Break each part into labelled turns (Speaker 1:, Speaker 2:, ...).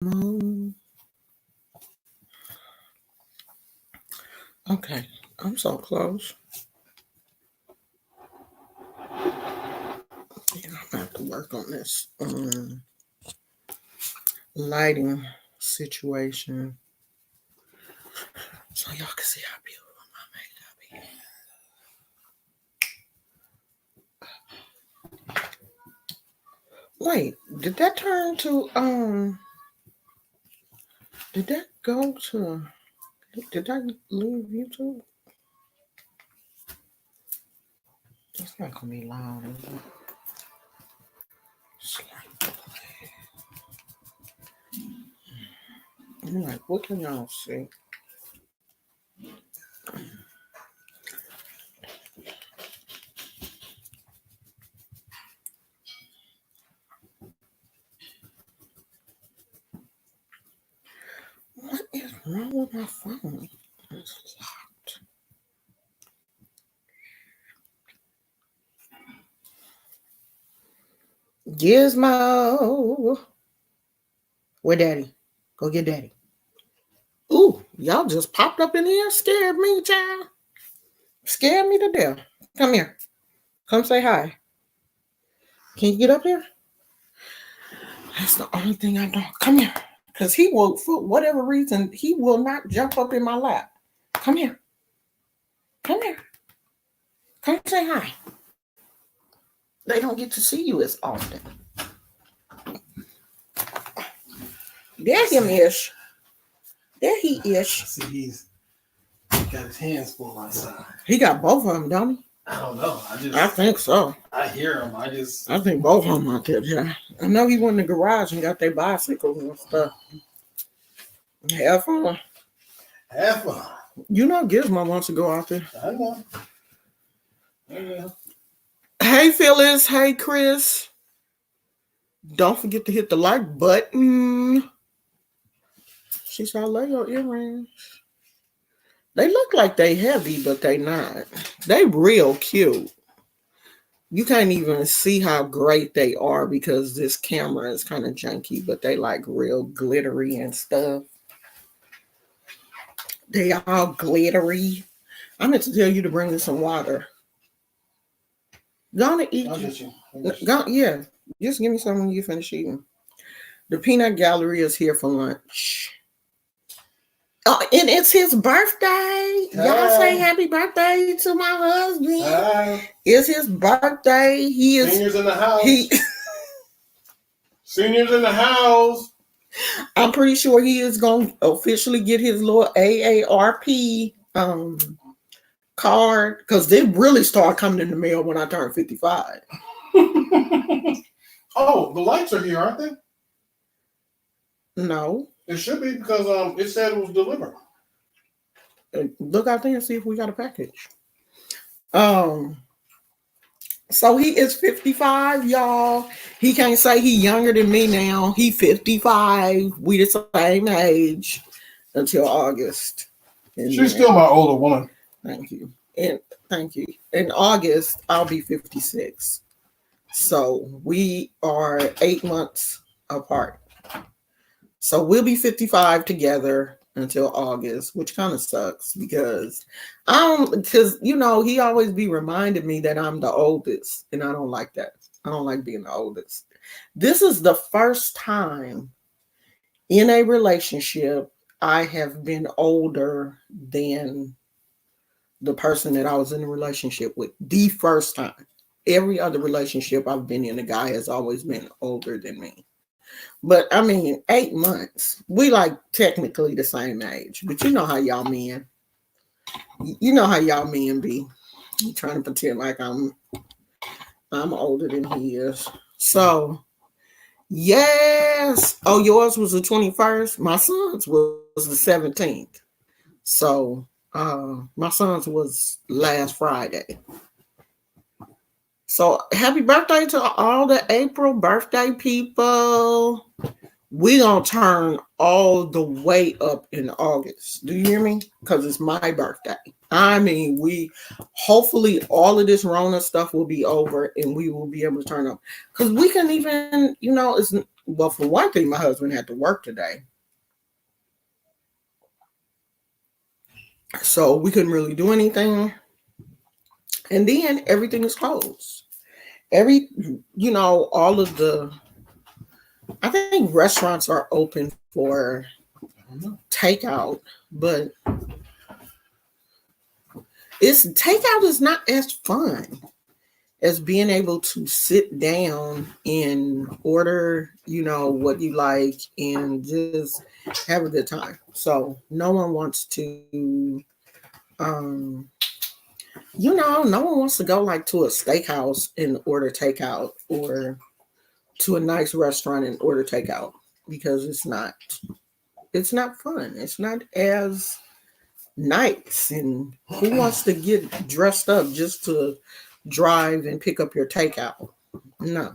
Speaker 1: Mm, okay, I'm so close. Yeah, I have to work on this lighting situation so y'all can see how beautiful my makeup is. Wait, did that turn to Did that go to? Did I leave YouTube? It's not gonna be loud, is it? Slight delay. I'm like, what can y'all see? What is wrong with my phone? It's locked. Gizmo. Where daddy? Go get daddy. Ooh, y'all just popped up in here, scared me, child. Scared me to death. Come here. Come say hi. Can you get up here? That's the only thing I don't. Come here. Because he will, for whatever reason, he will not jump up in my lap. Come here. Come here. Come say hi. They don't get to see you as often. There him is. There he is.
Speaker 2: See, he's got his hands full outside.
Speaker 1: He got both of them, don't he?
Speaker 2: I don't know.
Speaker 1: I think so.
Speaker 2: I hear him.
Speaker 1: I think both of them out there. Yeah. I know he went in the garage and got their bicycles and stuff. Have fun.
Speaker 2: Have fun.
Speaker 1: You know Gizmo wants to go out there.
Speaker 2: I know. Yeah.
Speaker 1: Hey Phyllis. Hey Chris. Don't forget to hit the like button. She said, I love your earrings. They look like they heavy, but they not. They real cute. You can't even see how great they are because this camera is kind of junky, but they like real glittery and stuff. They all glittery. I meant to tell you to bring me some water. Gonna eat.
Speaker 2: I'll get you.
Speaker 1: Yeah, just give me some when you finish eating. The Peanut Gallery is here for lunch. Oh, and it's his birthday. Y'all say happy birthday to my husband. It's his birthday. He is
Speaker 2: seniors in the house. Seniors in the house.
Speaker 1: I'm pretty sure he is going to officially get his little AARP card because they really start coming in the mail when I turn 55.
Speaker 2: Oh, the lights are here, aren't they?
Speaker 1: No.
Speaker 2: It should be because it said it was delivered.
Speaker 1: Look out there and see if we got a package. So he is 55, y'all. He can't say he younger than me now. He 55. We the same age until August. And
Speaker 2: she's still my older woman.
Speaker 1: Thank you. And thank you. In August, I'll be 56. So we are 8 months apart. So we'll be 55 together until August, which kind of sucks because he always be reminding me that I'm the oldest, and I don't like that. I don't like being the oldest. This is the first time in a relationship I have been older than the person that I was in a relationship with. The first time. Every other relationship I've been in, the guy has always been older than me. But I mean, 8 months. We like technically the same age. But you know how y'all men. You know how y'all men be. You trying to pretend like I'm older than he is. So yes. Oh, yours was the 21st. My son's was the 17th. So my son's was last Friday. So happy birthday to all the April birthday people. We gonna turn all the way up in August. Do you hear me? Because it's my birthday. I mean, hopefully all of this Rona stuff will be over and we will be able to turn up. Because we can even, Well, for one thing, my husband had to work today. So we couldn't really do anything. And then everything is closed. All of I think restaurants are open for takeout, but takeout is not as fun as being able to sit down and order, what you like and just have a good time. So no one wants to, no one wants to go like to a steakhouse and order takeout or to a nice restaurant and order takeout because it's not fun. It's not as nice. And who wants to get dressed up just to drive and pick up your takeout? No.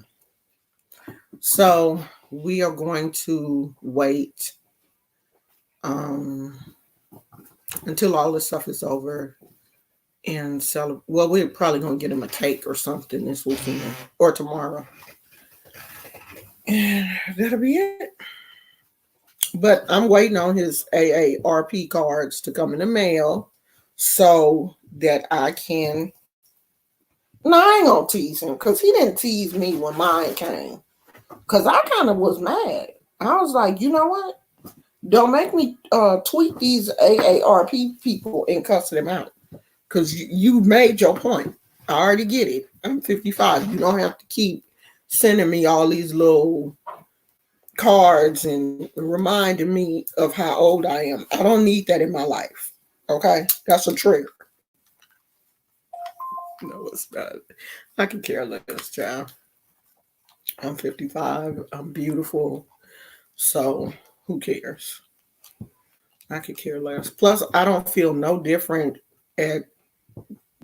Speaker 1: So we are going to wait until all this stuff is over and celebrate. Well, we're probably going to get him a cake or something this weekend or tomorrow. And that'll be it. But I'm waiting on his AARP cards to come in the mail so that I can. No, I ain't gonna tease him because he didn't tease me when mine came. Because I kind of was mad. I was like, you know what? Don't make me tweet these AARP people and cuss them out. Because you made your point. I already get it. I'm 55. You don't have to keep sending me all these little cards and reminding me of how old I am. I don't need that in my life. Okay? That's a trigger. No, it's not. I can care less, child. I'm 55. I'm beautiful. So who cares? I could care less. Plus, I don't feel no different at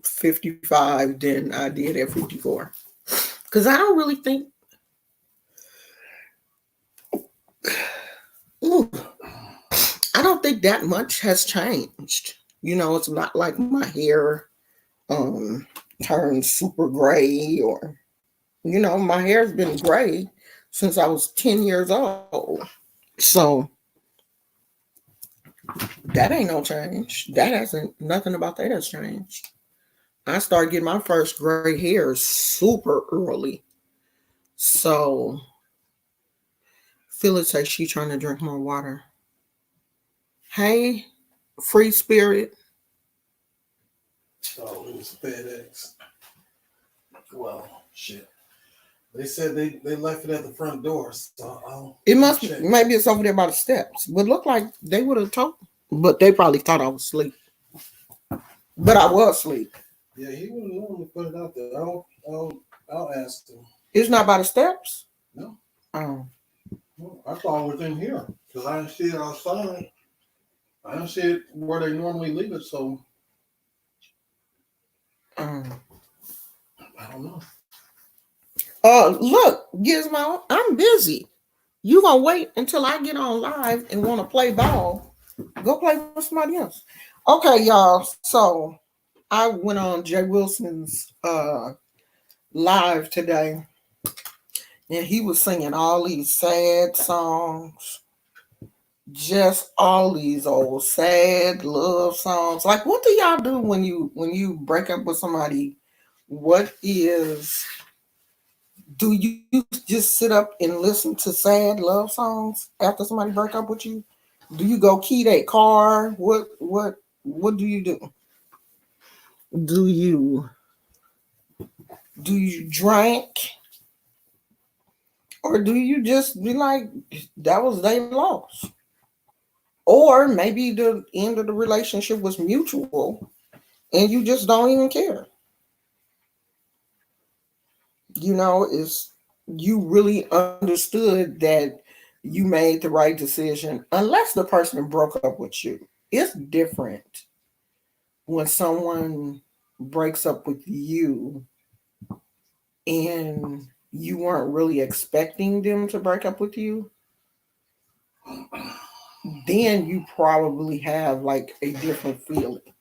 Speaker 1: 55 than I did at 54. Because I don't really think. I don't think that much has changed. It's not like my hair turned super gray or, my hair's been gray since I was 10 years old. So that ain't no change. Nothing about that has changed. I started getting my first gray hair super early. So Phyllis says she's trying to drink more water. Hey, free spirit.
Speaker 2: Oh, it was FedEx. Well, shit. They said they left it at the front door. So
Speaker 1: it must be, maybe it's over there by the steps. But look like they would have told. But they probably thought I was asleep. But I was asleep.
Speaker 2: Yeah, he wouldn't normally put it out there. I'll ask him.
Speaker 1: It's not by the steps?
Speaker 2: No.
Speaker 1: Oh.
Speaker 2: Well, I thought it was in here because I didn't see it outside. I didn't see it where they normally leave it, so I don't know.
Speaker 1: Look, Gizmo, I'm busy. You gonna wait until I get on live and want to play ball? Go play with somebody else. Okay, y'all. So I went on Jay Wilson's live today, and he was singing all these sad songs, just all these old sad love songs. Like, what do y'all do when you break up with somebody? Do you just sit up and listen to sad love songs after somebody break up with you? Do you go key their car? What do you do? Do you drink? Or do you just be like, that was their loss? Or maybe the end of the relationship was mutual and you just don't even care. Is you really understood that you made the right decision, unless the person broke up with you. It's different when someone breaks up with you and you weren't really expecting them to break up with you. Then you probably have like a different feeling.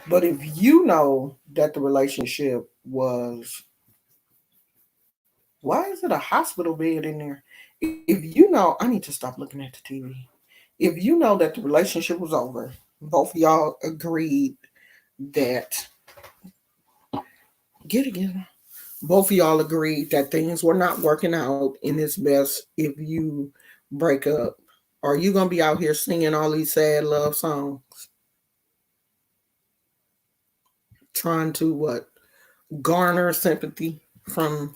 Speaker 1: But if you know that the relationship was, why is it a hospital bed in there? If you know, I need to stop looking at the TV. If you know that the relationship was over, both of y'all agreed that get together. Both of y'all agreed that things were not working out and it's best if you break up. Are you gonna be out here singing all these sad love songs? Trying to what? Garner sympathy from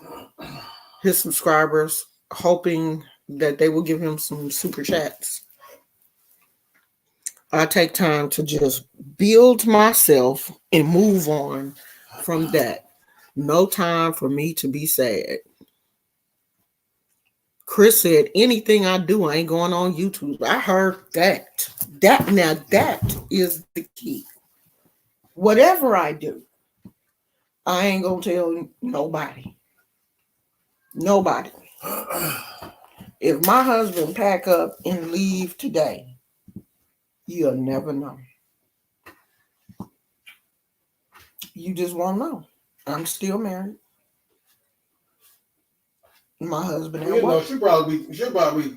Speaker 1: his subscribers, hoping that they will give him some super chats. I take time to just build myself and move on from that. No time for me to be sad. Chris said, anything I do, I ain't going on YouTube. I heard that. That is the key. Whatever I do, I ain't gonna tell nobody. Nobody. If my husband pack up and leave today, you'll never know. You just won't know. I'm still married. My husband at work.
Speaker 2: She'll probably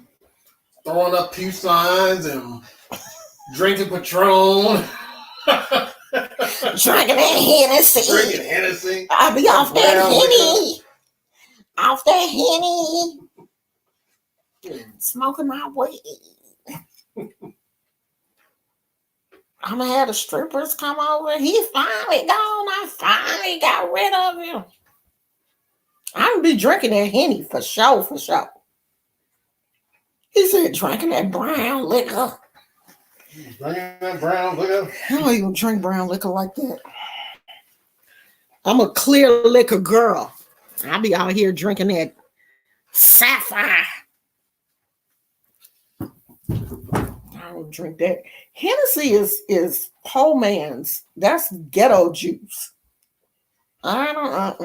Speaker 2: throwing up peace signs and drinking Patron.
Speaker 1: Drinking that Hennessy.
Speaker 2: Drinking Hennessy.
Speaker 1: I'll be off that Henny. Off that Henny. Smoking my weed. I'm gonna have the strippers come over. He finally gone. I finally got rid of him. I'm gonna be drinking that Henny for sure, for sure. He said drinking that brown liquor.
Speaker 2: Drinking that brown liquor?
Speaker 1: I don't even drink brown liquor like that. I'm a clear liquor girl. I'll be out here drinking that Sapphire. I don't drink that. Hennessy is poor man's. That's ghetto juice. I've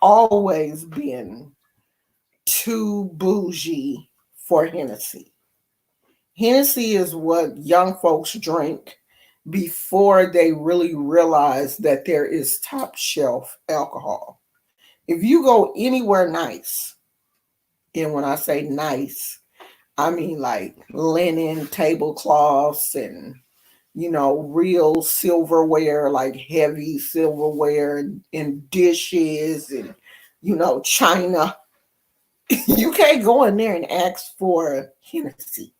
Speaker 1: always been too bougie for Hennessy. Hennessy is what young folks drink before they really realize that there is top shelf alcohol. If you go anywhere nice, and when I say nice, I mean like linen tablecloths and, real silverware, like heavy silverware and dishes and, china. You can't go in there and ask for Hennessy.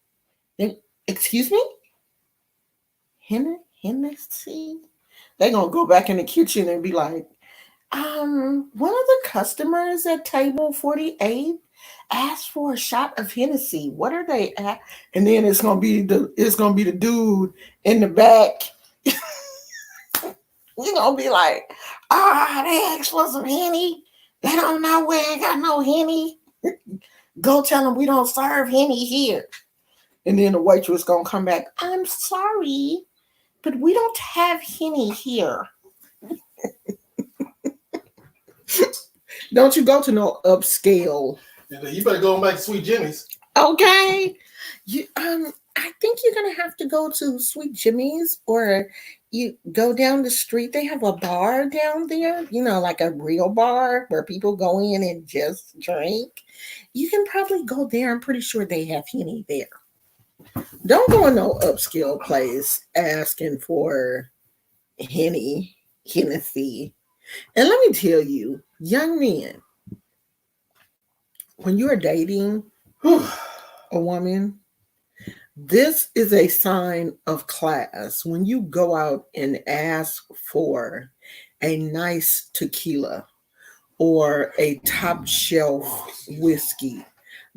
Speaker 1: Excuse me? Hennessy? They're going to go back in the kitchen and be like, one of the customers at table 48 asked for a shot of Hennessy. What are they at? And then it's gonna be the dude in the back. You're gonna be like, they asked for some Henny. They don't know we ain't got no Henny. Go tell them we don't serve Henny here. And then the waitress gonna come back. I'm sorry, but we don't have Henny here. Don't you go to no upscale.
Speaker 2: You better go back to Sweet Jimmy's.
Speaker 1: Okay. I think you're gonna have to go to Sweet Jimmy's, or you go down the street. They have a bar down there, like a real bar where people go in and just drink. You can probably go there. I'm pretty sure they have Henny there. Don't go in no upscale place asking for Hennessy. And let me tell you, young men, when you're dating a woman, this is a sign of class. When you go out and ask for a nice tequila or a top shelf whiskey,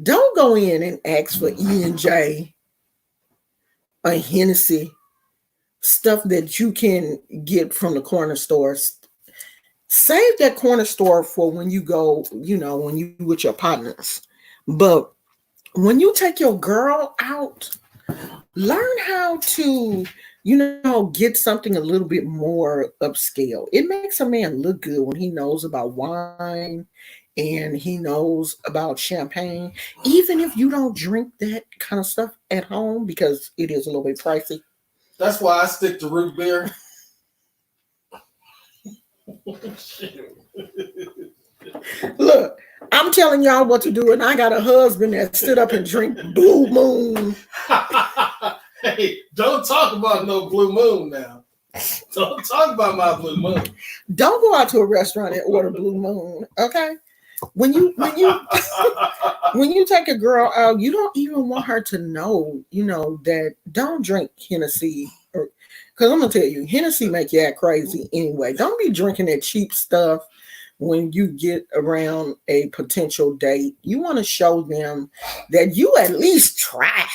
Speaker 1: don't go in and ask for E&J, a Hennessy, stuff that you can get from the corner stores. Save that corner store for when you go, when you with your partners. But when you take your girl out, learn how to, get something a little bit more upscale. It makes a man look good when he knows about wine and he knows about champagne. Even if you don't drink that kind of stuff at home, because it is a little bit pricey.
Speaker 2: That's why I stick to root beer.
Speaker 1: Look, I'm telling y'all what to do, and I got a husband that stood up and drink Blue Moon.
Speaker 2: Hey, don't talk about no Blue Moon now. Don't talk about my Blue Moon.
Speaker 1: Don't go out to a restaurant and order Blue Moon, okay? When you when you take a girl out, you don't even want her to know, that don't drink Hennessy, or because I'm gonna tell you, Hennessy make you act crazy anyway. Don't be drinking that cheap stuff when you get around a potential date. You want to show them that you at least try,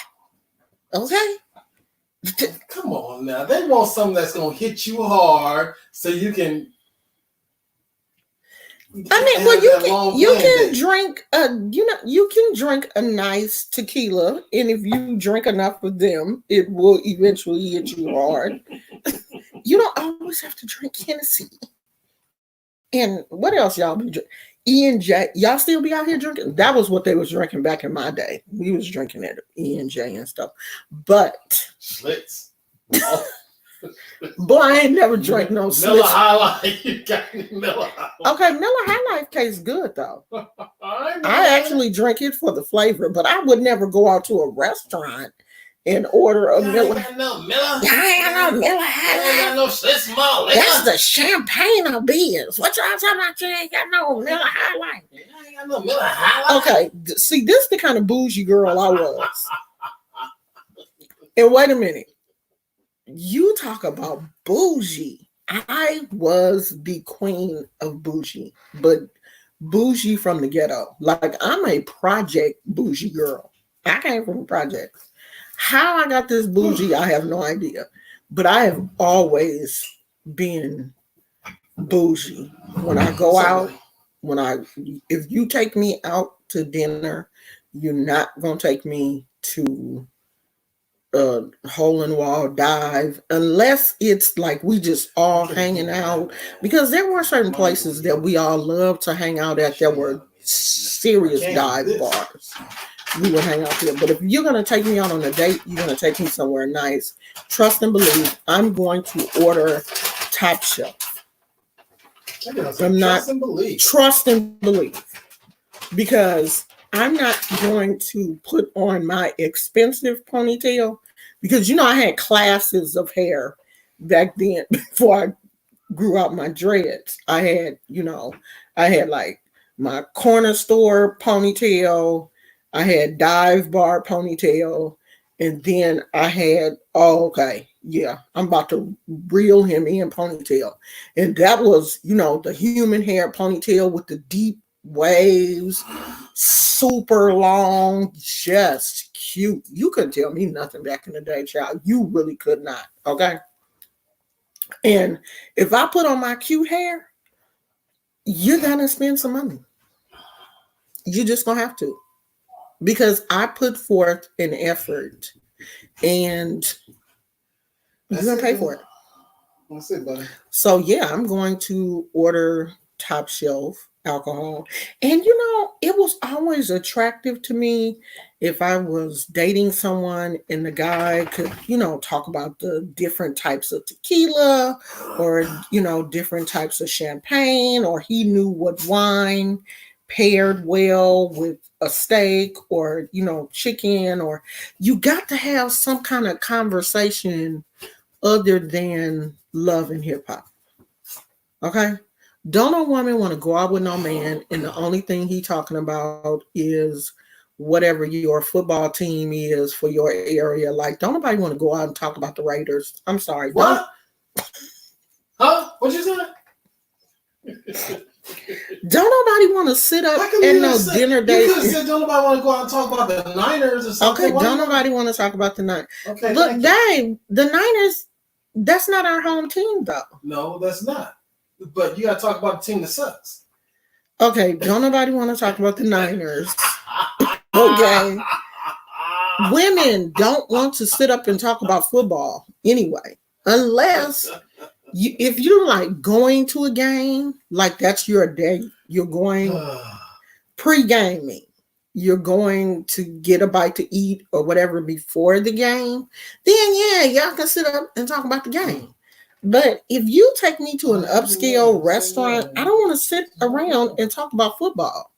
Speaker 1: okay?
Speaker 2: Come on now. They want something that's gonna hit you hard so you can.
Speaker 1: I mean, well, you can drink you can drink a nice tequila, and if you drink enough of them, it will eventually hit you hard. You don't always have to drink Hennessy. And what else y'all be drinking? E&J, y'all still be out here drinking? That was what they was drinking back in my day. We was drinking at E&J and stuff. But
Speaker 2: Schlitz.
Speaker 1: Boy, I ain't never drank no Schlitz.
Speaker 2: Miller High Life. You got any Miller High Life?
Speaker 1: Okay, Miller High Life tastes good though. I actually drink it for the flavor, but I would never go out to a restaurant and order a Miller.
Speaker 2: I ain't got no Miller.
Speaker 1: I ain't got no Miller High Life.
Speaker 2: I ain't got no Schlitz Malt.
Speaker 1: That's the champagne of beers. What y'all talking about? You ain't got no Miller High Life.
Speaker 2: I ain't got no Miller High Life.
Speaker 1: Okay, see, this is the kind of bougie girl I was. And wait a minute. You talk about bougie. I was the queen of bougie, but bougie from the ghetto. Like, I'm a project bougie girl. I came from a project. How I got this bougie, I have no idea. But I have always been bougie. When I go out, if you take me out to dinner, you're not gonna take me to hole in the wall dive unless it's like we just all hanging out, because there were certain places that we all loved to hang out at that were serious dive bars. We would hang out there. But if you're going to take me out on a date, you're going to take me somewhere nice. Trust and believe, I'm going to order Top Shelf. I'm not trust and believe, because I'm not going to put on my expensive ponytail, because I had classes of hair back then before I grew out my dreads. I had like my corner store ponytail, I had dive bar ponytail, and then I had I'm about to reel him in ponytail. And that was, the human hair ponytail with the deep waves, super long, just cute. You couldn't tell me nothing back in the day, child. You really could not. Okay. And if I put on my cute hair, you're gonna spend some money. You're just gonna have to, because I put forth an effort, and you're gonna pay for it.
Speaker 2: That's it, buddy.
Speaker 1: So yeah, I'm going to order Top Shelf alcohol. And it was always attractive to me if I was dating someone and the guy could, talk about the different types of tequila, or, different types of champagne, or he knew what wine paired well with a steak, or, chicken, or you got to have some kind of conversation other than love and hip hop. Okay. Don't no woman want to go out with no man and the only thing he talking about is whatever your football team is for your area. Like, don't nobody want to go out and talk about the Raiders. I'm sorry.
Speaker 2: What? Huh? What you said?
Speaker 1: Don't nobody want to sit up and no dinner date.
Speaker 2: You could have said don't nobody want to go out and talk about the Niners or something.
Speaker 1: Okay, don't nobody want to talk about the Niners.
Speaker 2: Okay,
Speaker 1: look, Dave, the Niners, that's not our home team though.
Speaker 2: No, that's not. But you got to talk about the team that sucks.
Speaker 1: Okay, don't nobody want to talk about the Niners. Okay. Women don't want to sit up and talk about football anyway, unless if you're like going to a game, like that's your day. You're going pre-gaming. You're going to get a bite to eat or whatever before the game. Then yeah, y'all can sit up and talk about the game. But if you take me to an upscale restaurant, I don't want to sit around and talk about football.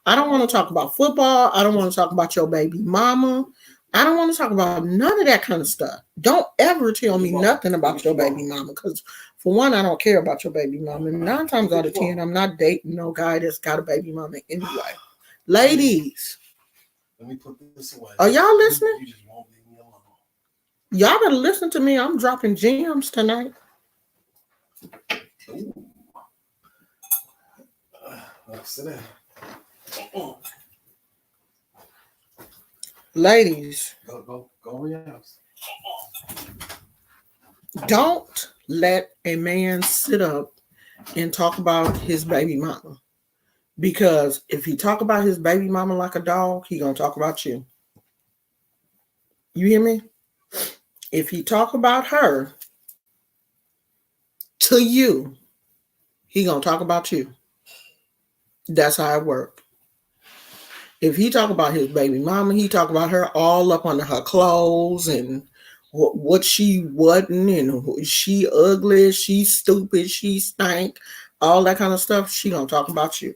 Speaker 1: I don't want to talk about football. I don't want to talk about your baby mama. I don't want to talk about none of that kind of stuff. Don't ever tell me nothing about your baby mama, because for one, I don't care about your baby mama. 9 times out of 10, I'm not dating no guy that's got a baby mama anyway. Ladies,
Speaker 2: let me put this away.
Speaker 1: Are y'all listening?
Speaker 2: You just won't leave me alone.
Speaker 1: Y'all better listen to me. I'm dropping gems tonight.
Speaker 2: Ooh. Sit down.
Speaker 1: Ladies,
Speaker 2: go over your house.
Speaker 1: Don't let a man sit up and talk about his baby mama. Because if he talk about his baby mama like a dog, he gonna talk about you. You hear me? If he talk about her to you, he gonna talk about you. That's how it works. If he talk about his baby mama, he talk about her all up under her clothes and what she wasn't, and she ugly, she stupid, she stank, all that kind of stuff. She gonna talk about you.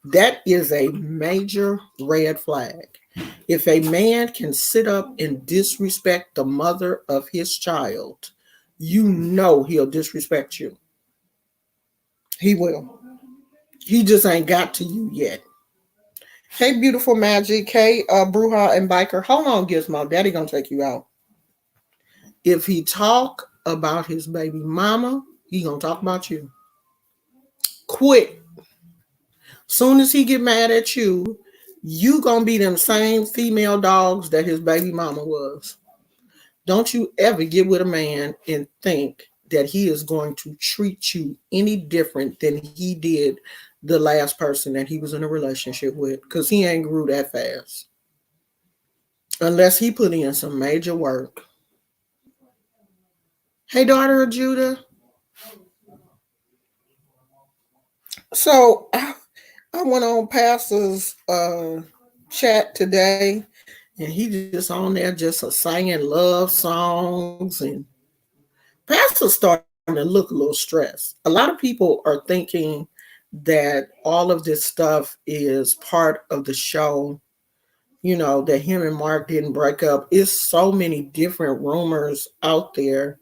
Speaker 1: That is a major red flag. If a man can sit up and disrespect the mother of his child, you know he'll disrespect you. He will. He just ain't got to you yet. Hey, beautiful magic. Hey, Bruja and Biker. Hold on, Gizmo. Daddy gonna take you out. If he talk about his baby mama, he gonna talk about you. Quick. Soon as he get mad at you, you gonna be them same female dogs that his baby mama was. Don't you ever get with a man and think that he is going to treat you any different than he did the last person that he was in a relationship with, because he ain't grew that fast. Unless he put in some major work. Hey, daughter of Judah. So I went on Pastor's chat today, and he just on there just singing love songs, and Pastor's starting to look a little stressed. A lot of people are thinking that all of this stuff is part of the show, you know, that him and Mark didn't break up. It's so many different rumors out there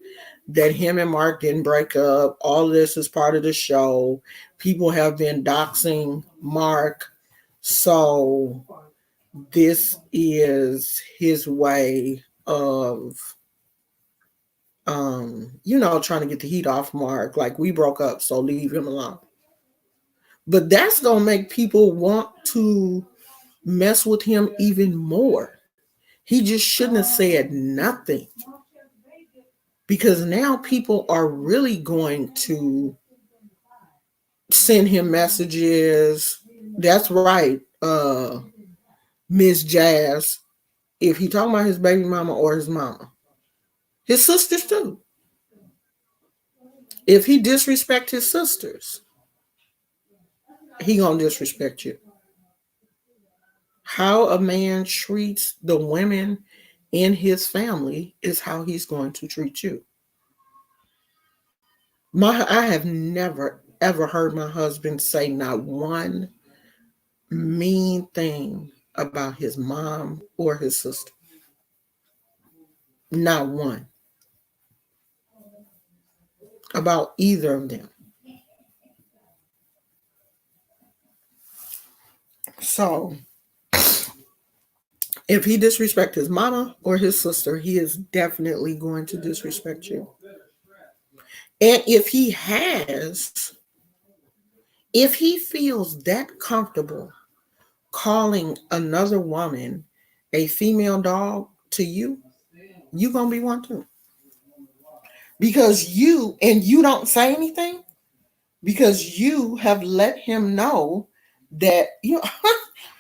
Speaker 1: that him and Mark didn't break up. All of this is part of the show. People have been doxing Mark. So this is his way of, you know, trying to get the heat off Mark. Like, we broke up, so leave him alone. But that's going to make people want to mess with him even more. He just shouldn't have said nothing. Because now people are really going to send him messages. That's right, Miss Jazz. If he talking about his baby mama or his mama. His sisters too. If he disrespect his sisters, he gonna disrespect you. How a man treats the women in his family is how he's going to treat you. I have never, ever heard my husband say not one mean thing about his mom or his sister. Not one. About either of them. So, if he disrespects his mama or his sister, he is definitely going to disrespect you. And if he feels that comfortable calling another woman a female dog to you, you're going to be one too. Because you don't say anything, because you have let him know that you,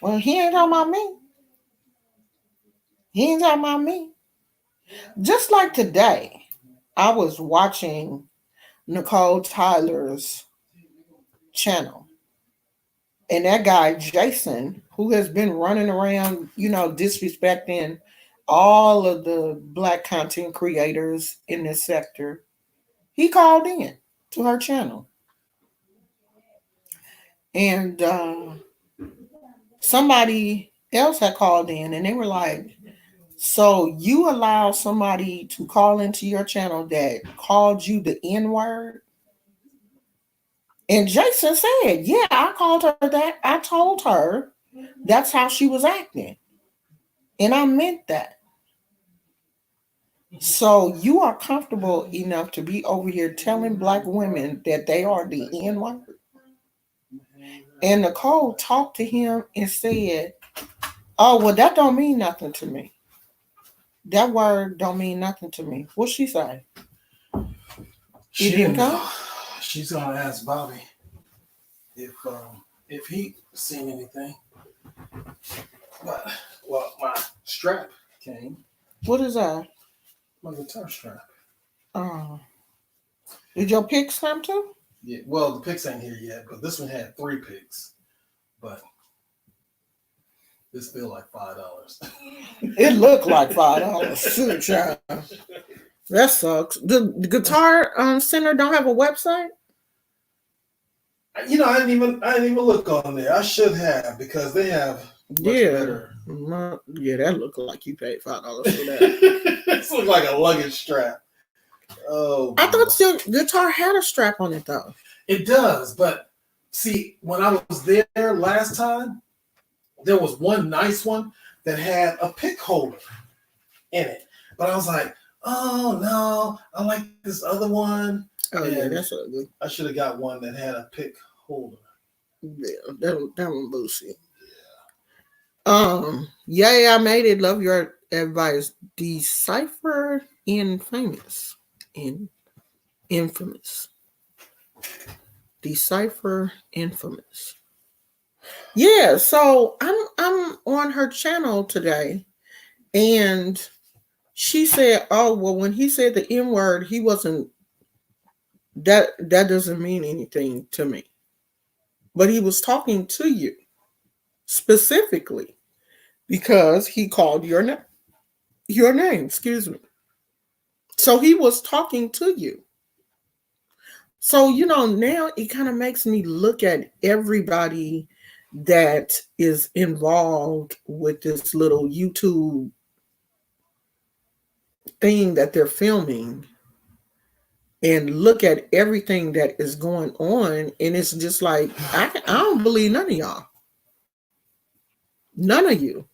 Speaker 1: well, he ain't talking about me. He ain't talking about me. Just like today, I was watching Nicole Tyler's channel. And that guy, Jason, who has been running around, you know, disrespecting all of the Black content creators in this sector, he called in to her channel. And somebody else had called in and they were like, so you allow somebody to call into your channel that called you the N word? And Jason said, yeah, I called her that. I told her that's how she was acting. And I meant that. So you are comfortable enough to be over here telling black women that they are the N word? And Nicole talked to him and said, oh, well, that don't mean nothing to me. That word don't mean nothing to me. What'd she say?
Speaker 2: She didn't know. She's gonna ask Bobby if he seen anything. But well, my strap came.
Speaker 1: What is that?
Speaker 2: My guitar strap.
Speaker 1: Did your picks come too?
Speaker 2: Yeah. Well, the picks ain't here yet, but this one had 3 picks. But this feel like $5.
Speaker 1: It looked like $5. Shoot, child. That sucks. The Guitar Center don't have a website?
Speaker 2: You know, I didn't even look on there. I should have, because they have much better.
Speaker 1: Yeah, that looked like you paid $5 for that.
Speaker 2: This looked like a luggage strap. Oh,
Speaker 1: I thought your guitar had a strap on it though.
Speaker 2: It does, but see, when I was there last time, there was one nice one that had a pick holder in it. But I was like, oh no, I like this other one.
Speaker 1: Oh
Speaker 2: and
Speaker 1: yeah, that's ugly.
Speaker 2: I should have got one that had a pick holder.
Speaker 1: Yeah, that one bullshit. Yeah, I made it. Love your advice. Decipher infamous. Infamous. Decipher infamous. Yeah, so I'm on her channel today, and she said, "Oh well, when he said the N word, he wasn't. That doesn't mean anything to me, but he was talking to you specifically because he called your name. Your name, excuse me. So he was talking to you. So now it kind of makes me look at everybody that is involved with this little YouTube thing that they're filming and look at everything that is going on. And it's just like, I don't believe none of y'all. None of you.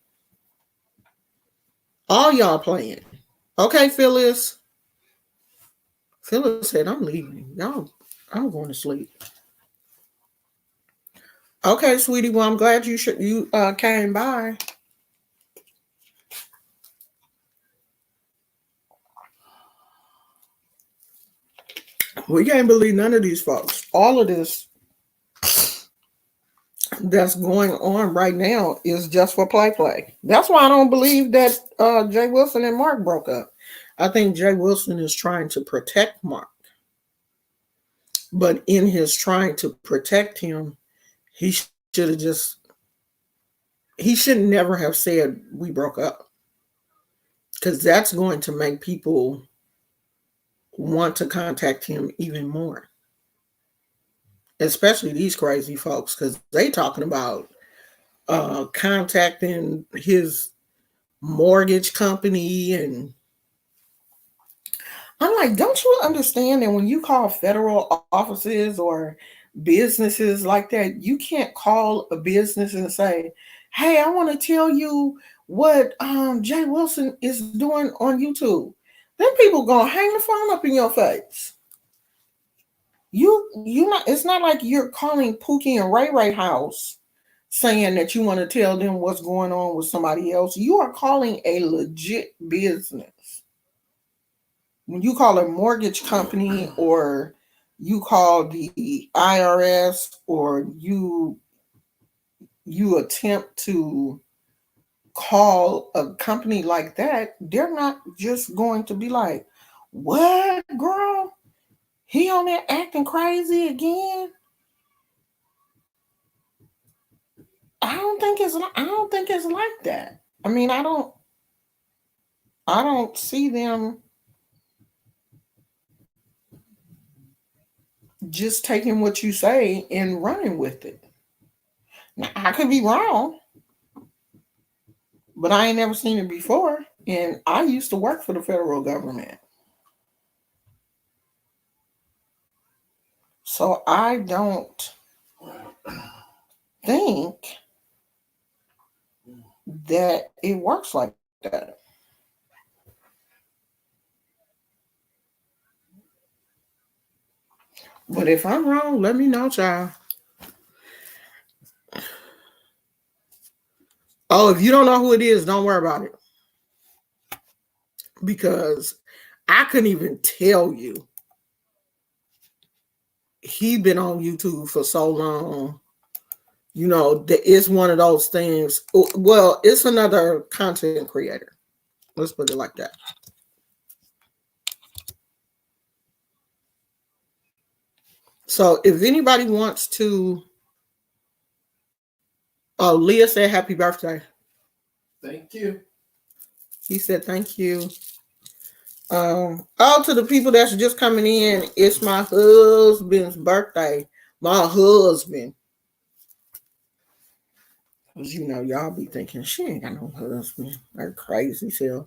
Speaker 1: All y'all playing. Okay, Phyllis. Phyllis said, I'm leaving. Y'all, I'm going to sleep. Okay, sweetie. Well, I'm glad you came by. We can't believe none of these folks. All of this that's going on right now is just for play. That's why I don't believe that Jay Wilson and Mark broke up. I think Jay Wilson is trying to protect Mark. But in his trying to protect him, he should never have said we broke up. Because that's going to make people want to contact him even more. Especially these crazy folks, because they talking about contacting his mortgage company. And I'm like, don't you understand that when you call federal offices or businesses like that, you can't call a business and say, hey, I want to tell you what Jay Wilson is doing on YouTube. Then people gonna hang the phone up in your face. It's not like you're calling Pookie and Ray Ray house saying that you want to tell them what's going on with somebody else. You are calling a legit business. When you call a mortgage company or you call the IRS or you attempt to call a company like that, they're not just going to be like, what, girl? He on there acting crazy again? I don't think it's like that. I mean, I don't see them just taking what you say and running with it. Now, I could be wrong. but I ain't never seen it before. And I used to work for the federal government. So I don't think that it works like that. But if I'm wrong, let me know, child. Oh, if you don't know who it is, don't worry about it. Because I couldn't even tell you. He been on YouTube for so long. You know, it's one of those things. Well, it's another content creator. Let's put it like that. So if anybody wants to, oh, Leah said happy birthday.
Speaker 2: Thank you.
Speaker 1: He said thank you. To the people that's just coming in, it's my husband's birthday. My husband. Because you know, y'all be thinking, she ain't got no husband. That crazy self.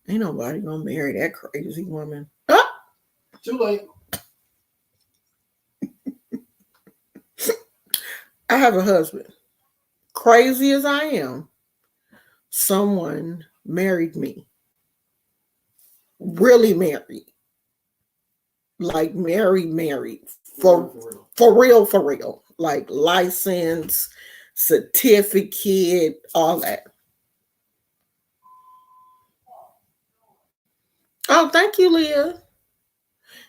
Speaker 1: Ain't nobody gonna marry that crazy woman. Ah!
Speaker 2: Too late.
Speaker 1: I have a husband. Crazy as I am, someone married me. Really married. Like married. For real. Like license, certificate, all that. Oh, thank you, Leah.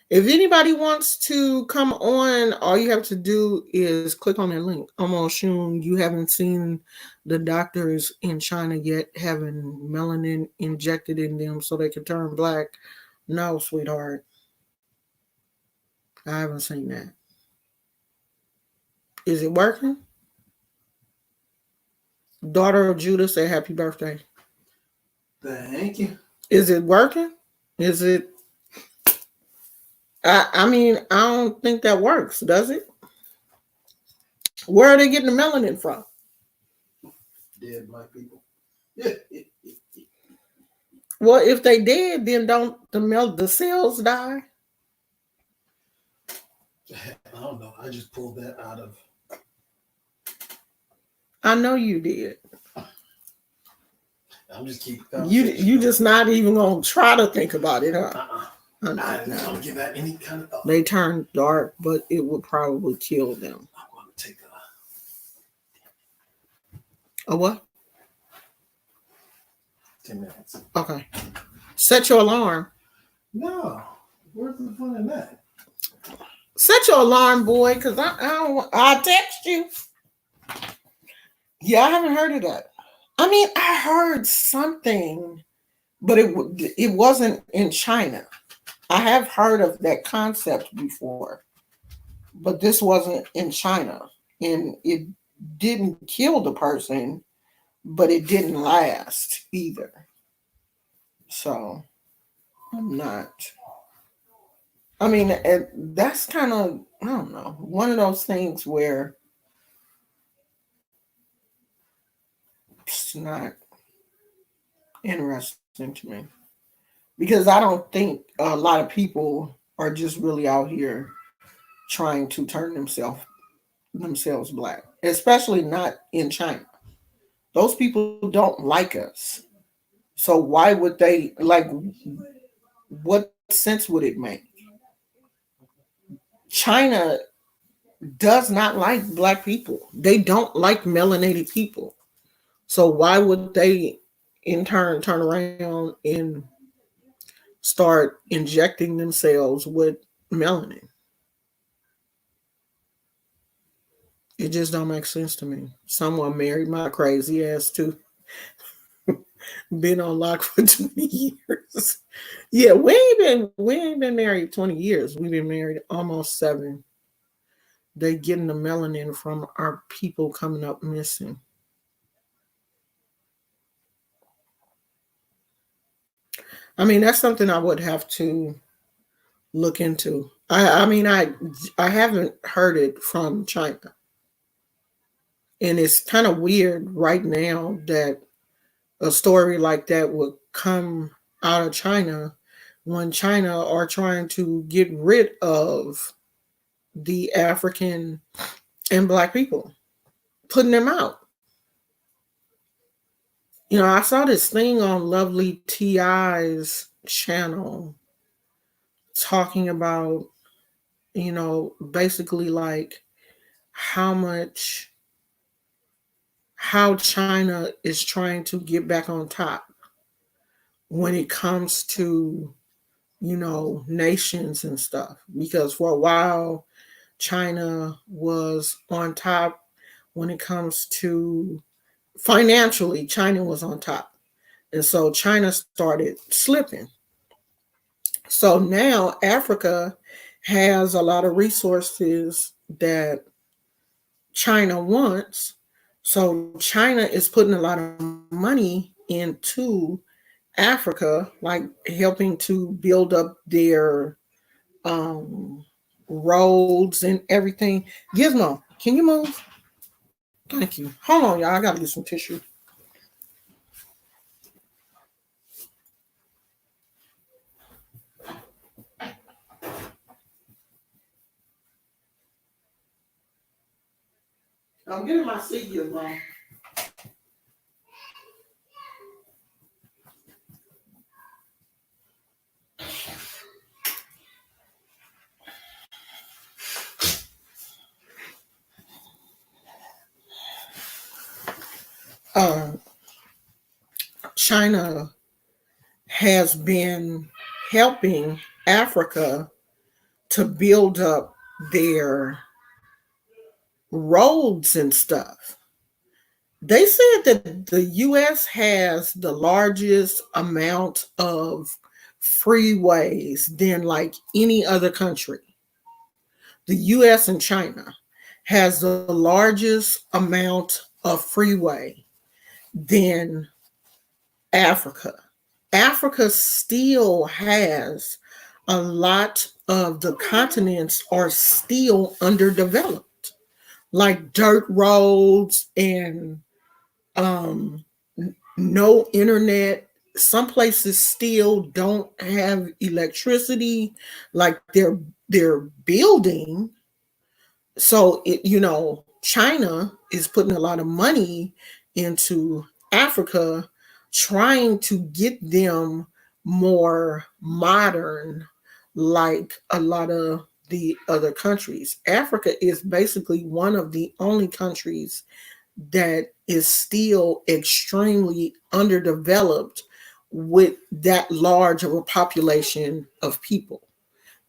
Speaker 1: If anybody wants to come on, all you have to do is click on that link. I'm gonna assume you haven't seen the doctors in China yet having melanin injected in them so they can turn black. No, sweetheart. I haven't seen that. Is it working? Daughter of Judah, say happy birthday.
Speaker 2: Thank you.
Speaker 1: Is it working? Is it? I mean, I don't think that works, does it? Where are they getting the melanin from?
Speaker 2: Dead black people.
Speaker 1: Well, if they did, then don't the cells die?
Speaker 2: I don't know. I just pulled that out of.
Speaker 1: I know you did.
Speaker 2: I'm just keeping.
Speaker 1: You just not even gonna try to think about it, huh?
Speaker 2: I don't give that any kind of thought.
Speaker 1: They turn dark, but it would probably kill them.
Speaker 2: I'm going to take
Speaker 1: A what?
Speaker 2: 10 minutes.
Speaker 1: Okay. Set your alarm.
Speaker 2: No. Where's the fun in that?
Speaker 1: Set your alarm, boy, because I'll text you. Yeah, I haven't heard of that. I mean, I heard something, but it wasn't in China. I have heard of that concept before, but this wasn't in China. And it didn't kill the person, but it didn't last either. So I'm not. I mean, that's kind of, I don't know, one of those things where it's not interesting to me. Because I don't think a lot of people are just really out here trying to turn themselves black, especially not in China. Those people don't like us. So why would they like? What sense would it make? China does not like black people. They don't like melanated people. So why would they in turn turn around and start injecting themselves with melanin? It just don't make sense to me. Someone married my crazy ass too. Been on lock for 20 years. Yeah, we ain't been married 20 years. We've been married almost 7. They getting the melanin from our people coming up missing. I mean, that's something I would have to look into. I mean, I haven't heard it from China. And it's kind of weird right now that a story like that would come out of China when China are trying to get rid of the African and Black people, putting them out. You know, I saw this thing on Lovely T.I.'s channel talking about, you know, basically like how China is trying to get back on top when it comes to, you know, nations and stuff. Because for a while, China was on top when it comes to financially, China was on top. And so China started slipping. So now Africa has a lot of resources that China wants. So China is putting a lot of money into Africa, like helping to build up their um, roads and everything. Gizmo, can you move? Thank you. Hold on, y'all. I gotta get some tissue. I'm getting my seat, Gizmo. Uh, China has been helping Africa to build up their roads and stuff. They said that the US has the largest amount of freeways than like any other country. The US and China has the largest amount of freeway than Africa. Africa still has a lot of the continents are still underdeveloped, like dirt roads and no internet. Some places still don't have electricity, like they're building. So it, you know, China is putting a lot of money into Africa, trying to get them more modern, like a lot of the other countries. Africa is basically one of the only countries that is still extremely underdeveloped with that large of a population of people.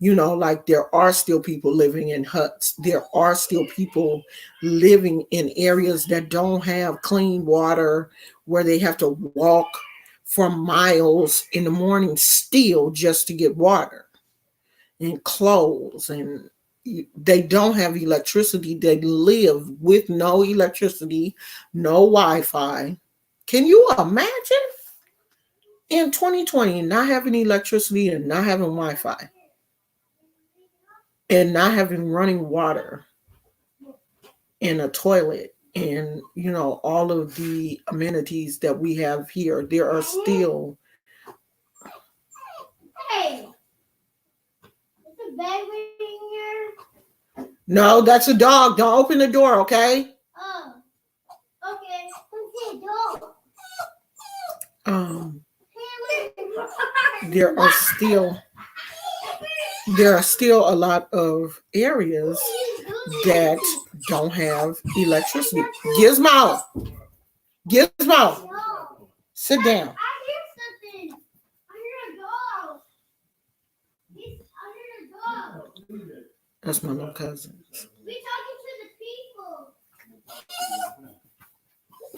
Speaker 1: You know, like there are still people living in huts. There are still people living in areas that don't have clean water, where they have to walk for miles in the morning still just to get water and clothes. And they don't have electricity. They live with no electricity, no Wi-Fi. Can you imagine in 2020 not having electricity and not having Wi-Fi and not having running water and a toilet and, you know, all of the amenities that we have here? There are still. Hey, is the bag in here? No, that's a dog. Don't open the door, okay? Oh, okay. Who's the dog? There are still a lot of areas that don't have electricity. Gizmo, sit down. I hear something. I hear a dog. That's my little cousin. We're talking to the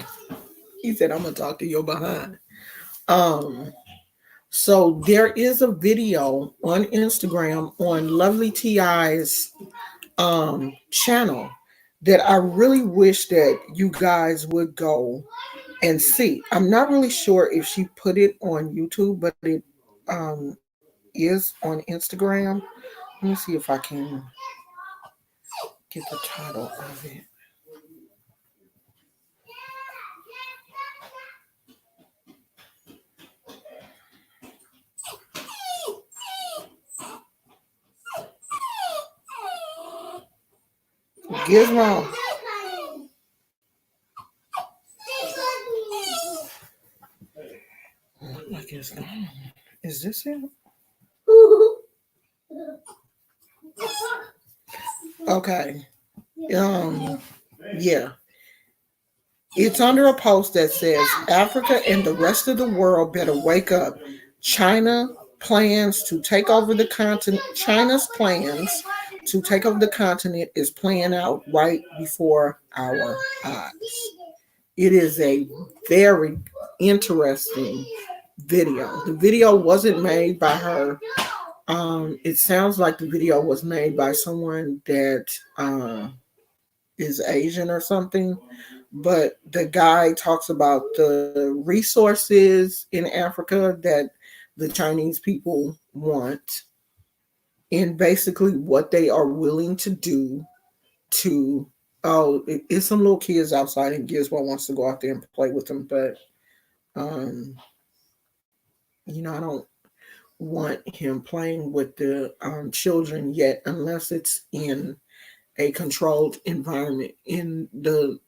Speaker 1: people. He said, "I'm gonna talk to your behind." So there is a video on Instagram on Lovely T.I.'s channel that I really wish that you guys would go and see. I'm not really sure if she put it on YouTube, but it is on Instagram. Let me see if I can get the title of it. Gizmo. I guess not. Is this it? Okay. Yeah. It's under a post that says Africa and the rest of the world better wake up. China plans to take over the continent. China's plans to take over the continent is playing out right before our eyes. It is a very interesting video. The video wasn't made by her. It sounds like the video was made by someone that is Asian or something. But the guy talks about the resources in Africa that the Chinese people want and basically what they are willing to do to. Oh, it's some little kids outside and Gizmo wants to go out there and play with them, but I don't want him playing with the children yet unless it's in a controlled environment. In the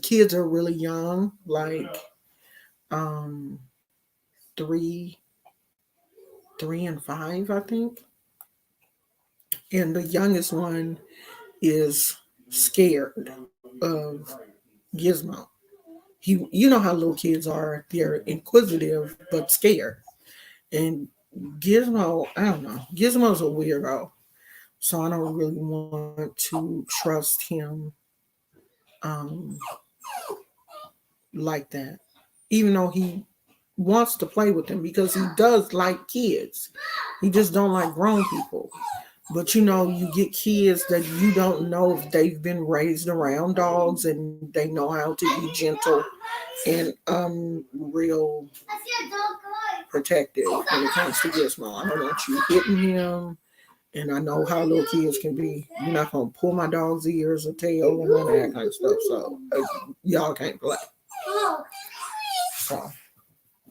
Speaker 1: kids are really young, like 3 and 5, I think. And the youngest one is scared of Gizmo. You know how little kids are. They're inquisitive but scared. And Gizmo, I don't know. Gizmo's a weirdo. So I don't really want to trust him like that. Even though he wants to play with them because he does like kids. He just don't like grown people. But you get kids that you don't know if they've been raised around dogs and they know how to be gentle and real protective when it comes to Gizmo. I don't want you hitting him. And I know how little kids can be. You're not going to pull my dog's ears or tail and all that kind of stuff. So y'all can't play. So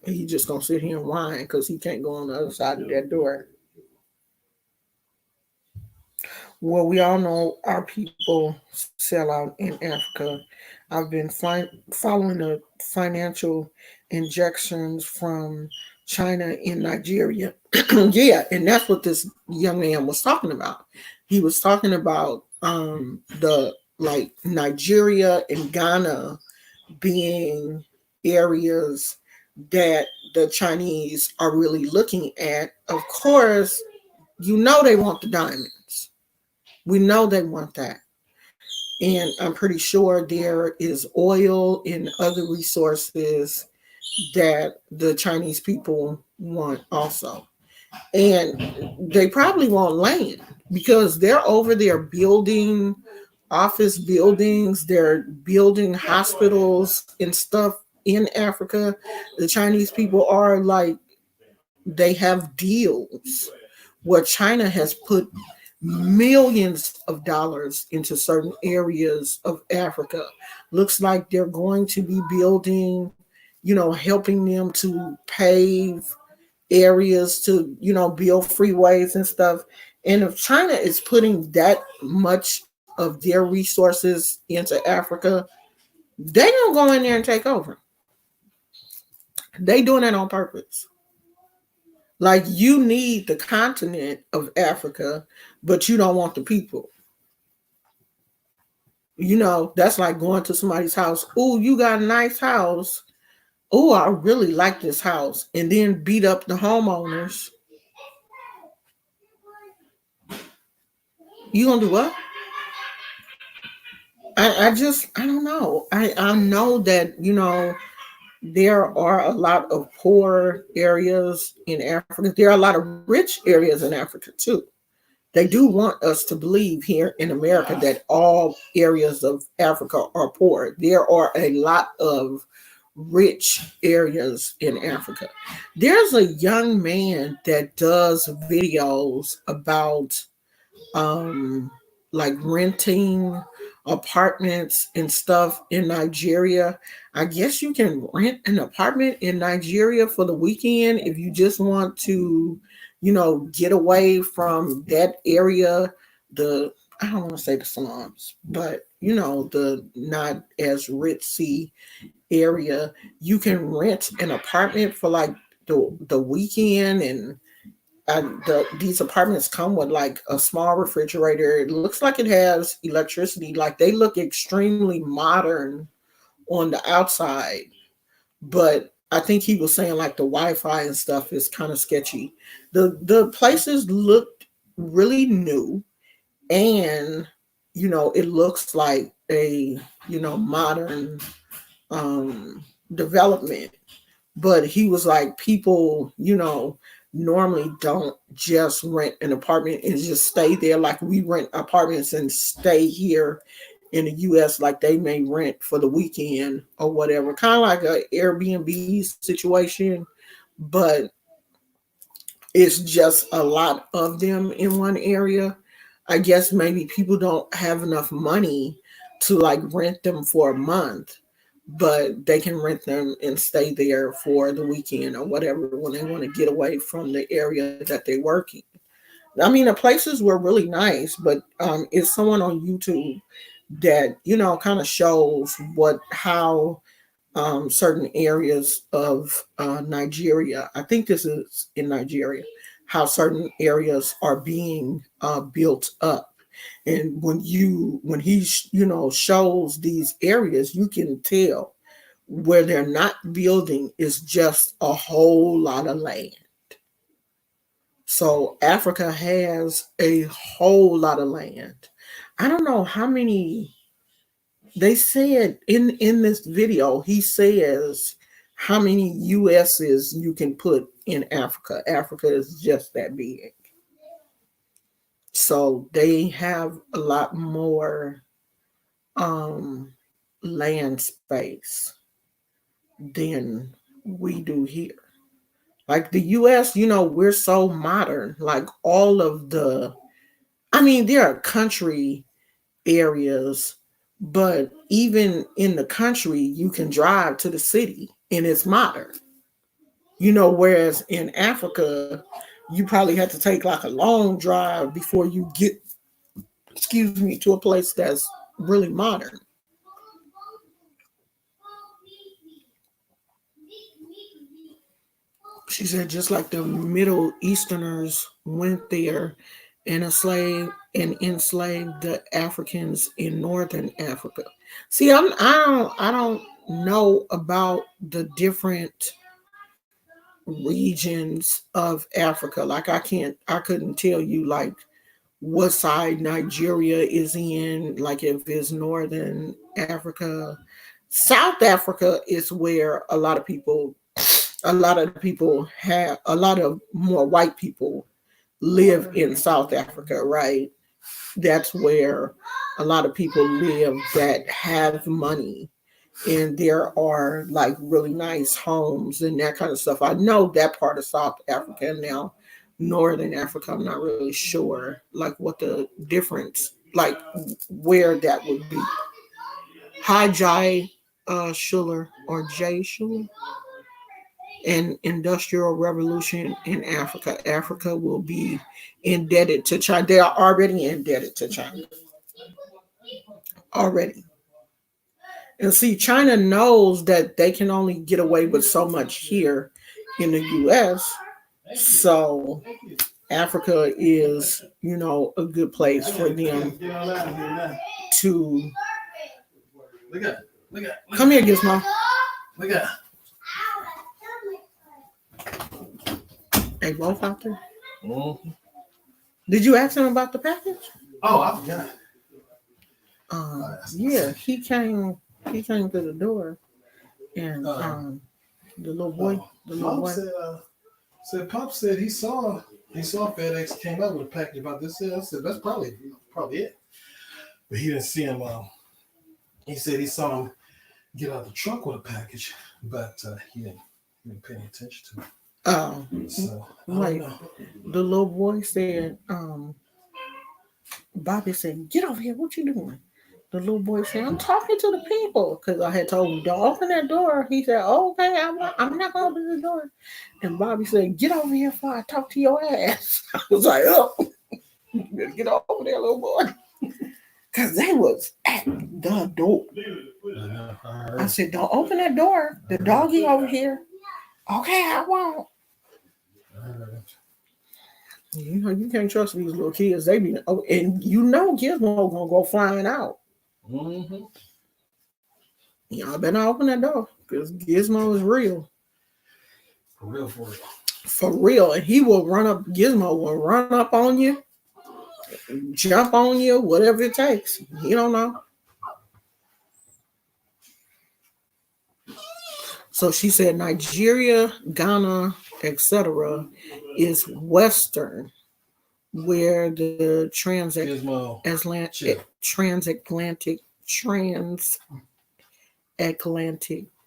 Speaker 1: he just going to sit here and whine because he can't go on the other side of that door. Well, we all know our people sell out in Africa. I've been following the financial injections from China in Nigeria. Yeah, and that's what this young man was talking about. He was talking about the Nigeria and Ghana being areas that the Chinese are really looking at. Of course, they want the diamonds. We know they want that. And I'm pretty sure there is oil and other resources that the Chinese people want also. And they probably want land because they're over there building office buildings. They're building hospitals and stuff in Africa. The Chinese people are they have deals where China has put millions of dollars into certain areas of Africa. Looks like they're going to be building, helping them to pave areas to, build freeways and stuff. And if China is putting that much of their resources into Africa, they don't go in there and take over. They doing it on purpose. You need the continent of Africa, but you don't want the people. That's like going to somebody's house. Oh, you got a nice house. Oh, I really like this house. And then beat up the homeowners. You gonna do what? I don't know. I know that, there are a lot of poor areas in Africa. There are a lot of rich areas in Africa too. They do want us to believe here in America that all areas of Africa are poor. There are a lot of rich areas in Africa. There's a young man that does videos about renting apartments and stuff in Nigeria. I guess you can rent an apartment in Nigeria for the weekend if you just want to, get away from that area, the I don't want to say the slums, but you know, the not as ritzy area, you can rent an apartment for like the weekend, and these apartments come with like a small refrigerator. It looks like it has electricity. Like they look extremely modern on the outside, but I think he was saying like the Wi-Fi and stuff is kind of sketchy. The places looked really new, and you know it looks like a modern development. But he was like, people, normally don't just rent an apartment and just stay there. Like we rent apartments and stay here in the US, like they may rent for the weekend or whatever, kind of like a Airbnb situation, but it's just a lot of them in one area. I guess maybe people don't have enough money to like rent them for a month, but they can rent them and stay there for the weekend or whatever when they want to get away from the area that they work in. I mean, the places were really nice, but it's someone on YouTube that kind of shows how certain areas of Nigeria. I think this is in Nigeria. How certain areas are being built up, and when he shows these areas, you can tell where they're not building is just a whole lot of land. So Africa has a whole lot of land. I don't know how many. They said in this video, he says how many US's you can put in Africa. Africa is just that big. So they have a lot more land space than we do here. Like the US, we're so modern. Like all of I mean, there are country areas, but even in the country, you can drive to the city and it's modern. Whereas in Africa, you probably have to take like a long drive before you get, excuse me, to a place that's really modern. She said just like the Middle Easterners went there and enslaved the Africans in northern Africa. See, I don't know about the different regions of Africa. Like I couldn't tell you like what side Nigeria is in, like if it's northern Africa. South Africa is where a lot of people have a lot of more white people live in South Africa, right? That's where a lot of people live that have money, and there are like really nice homes and that kind of stuff. I know that part of South Africa. Now Northern Africa, I'm not really sure like what the difference, like where that would be. Hi Jai Schuller or Jay Schuller. An industrial revolution in Africa. Africa will be indebted to China. They are already indebted to China. Already. And see, China knows that they can only get away with so much here in the US. So Africa is, a good place for them to come here, Gizmo.
Speaker 2: Look at.
Speaker 1: They both out there.
Speaker 2: Mm-hmm.
Speaker 1: Did you ask him about the package?
Speaker 2: Oh, I forgot.
Speaker 1: Yeah, he came to the door, and the little boy,
Speaker 2: Pop said he saw FedEx came out with a package about this. I said that's probably it, but he didn't see him. He said he saw him get out of the truck with a package, but he didn't pay any attention to it.
Speaker 1: Oh,
Speaker 2: So
Speaker 1: like the little boy said, Bobby said, "Get over here! What you doing?" The little boy said, "I'm talking to the people," because I had told him, "Don't open that door." He said, oh, "Okay, I'm not gonna open the door." And Bobby said, "Get over here before I talk to your ass." I was like, "Oh, you better get over there, little boy." Because they was at the door. I said, don't open that door. The doggy over here. Okay, I won't. You know, you can't trust these little kids. They be, oh, and you know Gizmo gonna go flying out.
Speaker 2: Mm-hmm.
Speaker 1: Y'all better not open that door because Gizmo is real.
Speaker 2: For real, for real.
Speaker 1: For real. And he will run up, Gizmo will run up on you, jump on you, whatever it takes. You don't know. So she said Nigeria, Ghana, etc. is Western, where the transatlantic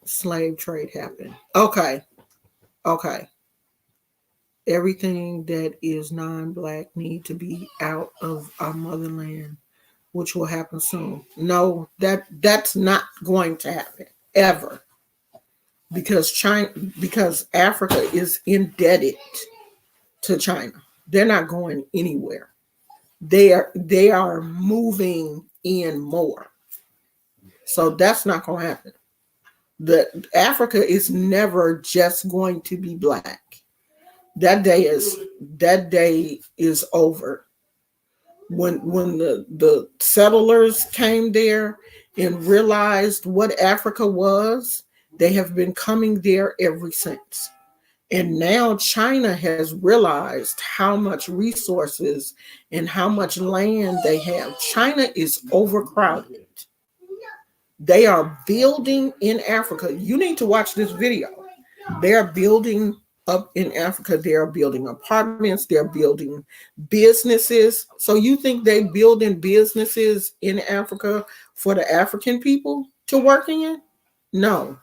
Speaker 1: slave trade happened. Okay. Everything that is non-black need to be out of our motherland, which will happen soon. No, that's not going to happen ever. Because Africa is indebted to China. They're not going anywhere. They are moving in more. So that's not going to happen. Africa is never just going to be black. That day is over. When the settlers came there and realized what Africa was, they have been coming there ever since. And now China has realized how much resources and how much land they have. China is overcrowded. They are building in Africa. You need to watch this video. They are building up in Africa. They are building apartments. They're building businesses. So you think they building businesses in Africa for the African people to work in? No.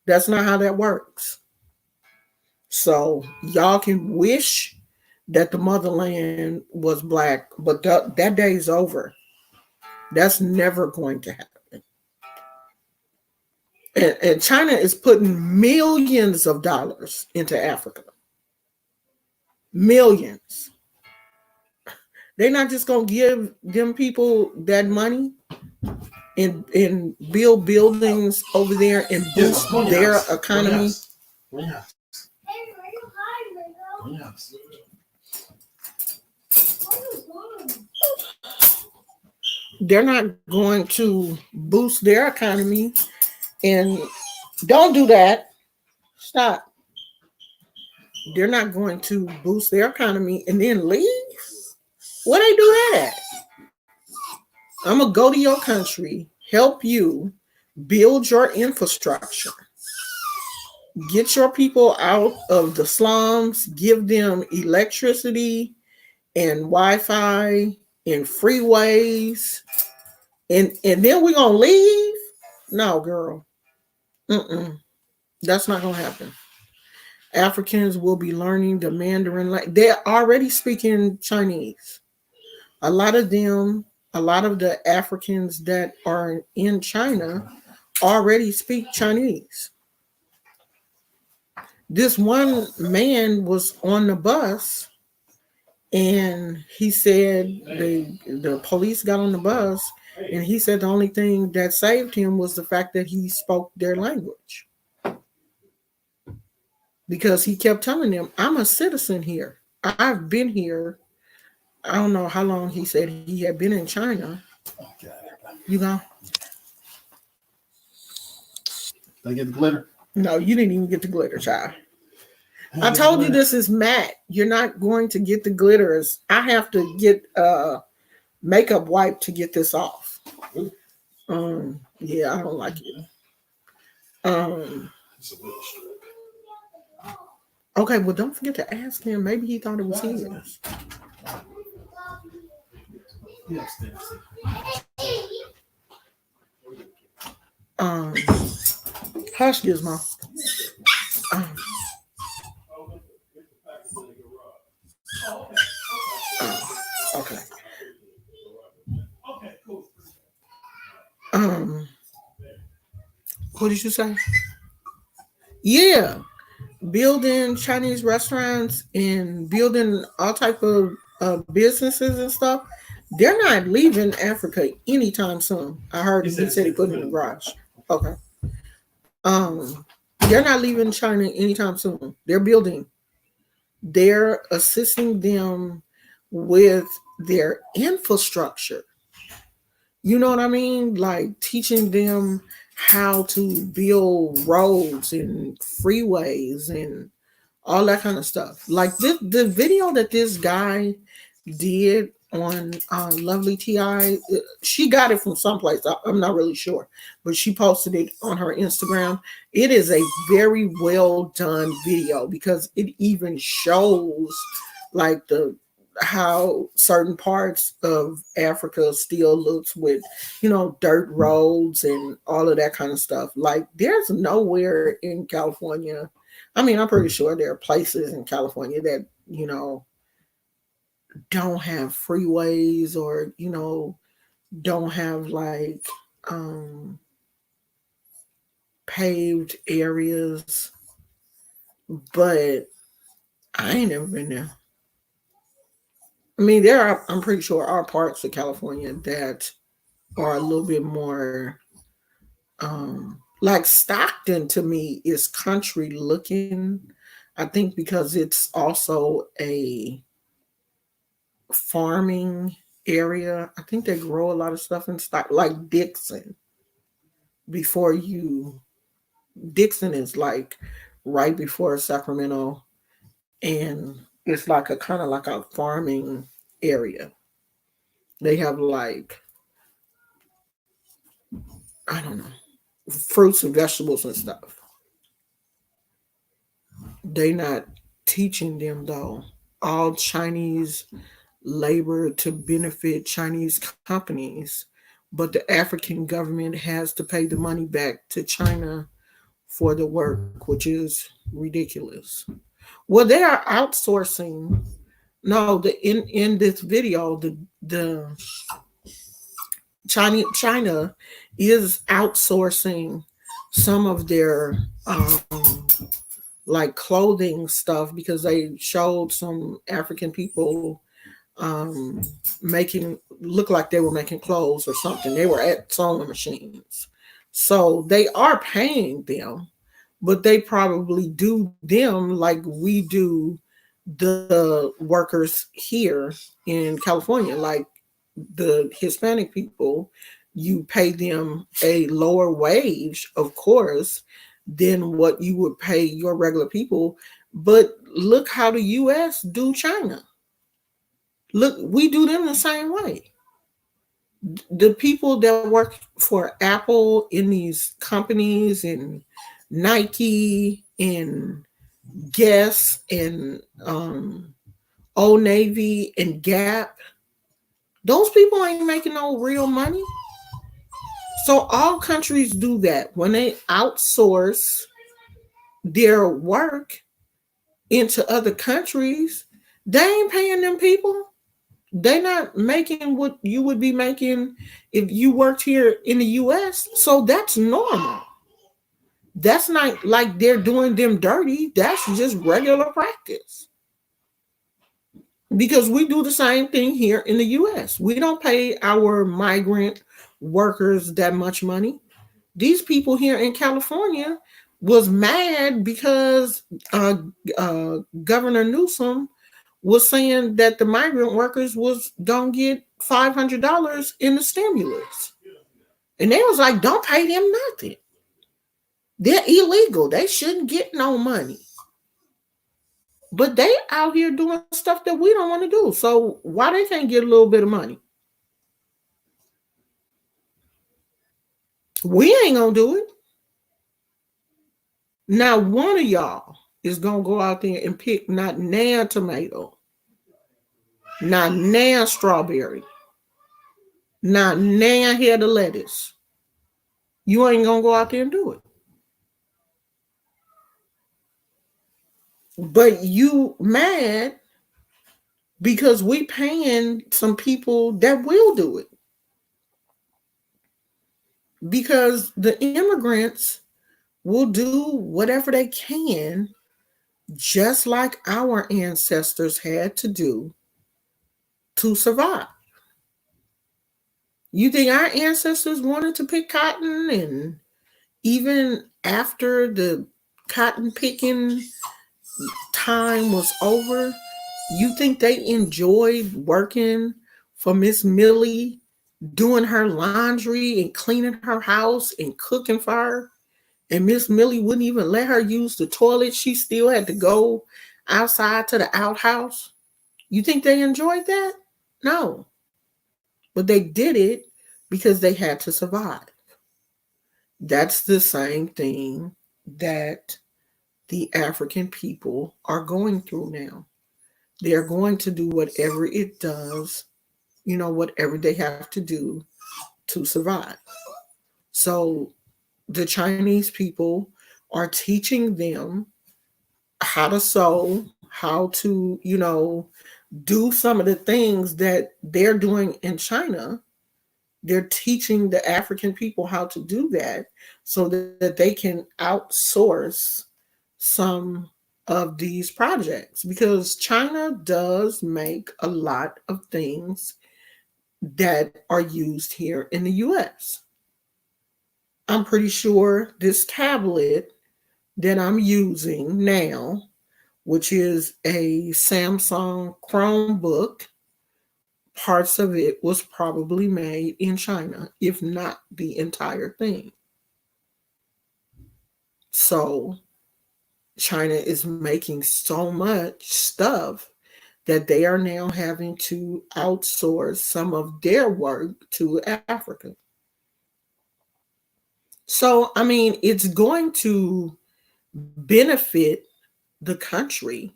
Speaker 1: That's not how that works. So y'all can wish that the motherland was black, but that day is over. That's never going to happen. And China is putting millions of dollars into Africa. Millions. They're not just going to give them people that money and build buildings over there and boost their economy. They're not going to boost their economy. And don't do that. Stop. They're not going to boost their economy and then leave. Where they do that at? I'm going to go to your country, help you build your infrastructure, get your people out of the slums, give them electricity and Wi-Fi and freeways, and then we're going to leave? No, girl. That's not going to happen. Africans will be learning the Mandarin language. They're already speaking Chinese. A lot of the Africans that are in China already speak Chinese. This one man was on the bus and he said the police got on the bus and he said the only thing that saved him was the fact that he spoke their language. Because he kept telling them, I'm a citizen here. I've been here. I don't know how long he said he had been in China.
Speaker 2: Okay.
Speaker 1: You go?
Speaker 2: Did I get the glitter?
Speaker 1: No, you didn't even get the glitter, child. I told you this is matte. You're not going to get the glitters. I have to get a makeup wipe to get this off. Yeah, I don't like it.
Speaker 2: It's a little strip.
Speaker 1: Okay, well, don't forget to ask him. Maybe he thought it was his.
Speaker 2: Yes,
Speaker 1: Hush, Gizmo. Okay. What did you say? Yeah, building Chinese restaurants and building all type of businesses and stuff. They're not leaving Africa anytime soon. I heard him. He said he put it in the garage. Okay. They're not leaving China anytime soon. They're building. They're assisting them with their infrastructure. You know what I mean? Like teaching them how to build roads and freeways and all that kind of stuff. Like the video that this guy did on Lovely Ti, she got it from someplace. I'm not really sure, but she posted it on her Instagram. It is a very well done video because it even shows like the how certain parts of Africa still looks with, dirt roads and all of that kind of stuff. Like there's nowhere in California. I mean, I'm pretty sure there are places in California that, don't have freeways or, don't have like paved areas. But I ain't never been there. I mean, I'm pretty sure are parts of California that are a little bit more, like Stockton to me is country looking. I think because it's also a farming area. I think they grow a lot of stuff in Stockton, like Dixon. Dixon is like right before Sacramento, and it's like a kind of like a farming area. They have like, I don't know, fruits and vegetables and stuff. They not teaching them though. All Chinese labor to benefit Chinese companies, but the African government has to pay the money back to China for the work, which is ridiculous. Well, they are outsourcing. No, in this video, the China is outsourcing some of their like clothing stuff because they showed some African people making look like they were making clothes or something. They were at sewing machines. So they are paying them, but they probably do them like we do the workers here in California, like the Hispanic people. You pay them a lower wage, of course, than what you would pay your regular people. But look how the US do China. Look, we do them the same way. The people that work for Apple in these companies and Nike and Guess and Old Navy and Gap, those people ain't making no real money. So all countries do that. When they outsource their work into other countries, they ain't paying them people. They're not making what you would be making if you worked here in the US. So that's normal. That's not like they're doing them dirty. That's just regular practice. Because we do the same thing here in the US. We don't pay our migrant workers that much money. These people here in California was mad because Governor Newsom was saying that the migrant workers was gonna get $500 in the stimulus, and they was like, "Don't pay them nothing. They're illegal. They shouldn't get no money." But they out here doing stuff that we don't want to do. So why they can't get a little bit of money? We ain't gonna do it. Now one of y'all is gonna go out there and pick not nan tomato, not nan strawberry, not nan head of lettuce. You ain't gonna go out there and do it. But you mad because we paying some people that will do it. Because the immigrants will do whatever they can, just like our ancestors had to do to survive. You think our ancestors wanted to pick cotton, and even after the cotton picking time was over, you think they enjoyed working for Miss Millie, doing her laundry and cleaning her house and cooking for her? And Miss Millie wouldn't even let her use the toilet. She still had to go outside to the outhouse. You think they enjoyed that? No. But they did it because they had to survive. That's the same thing that the African people are going through now. They're going to do whatever it does, whatever they have to do to survive. So the Chinese people are teaching them how to sew, how to, do some of the things that they're doing in China. They're teaching the African people how to do that so that they can outsource some of these projects, because China does make a lot of things that are used here in the US. I'm pretty sure this tablet that I'm using now, which is a Samsung Chromebook, parts of it was probably made in China, if not the entire thing. So China is making so much stuff that they are now having to outsource some of their work to Africa. So, I mean, it's going to benefit the country,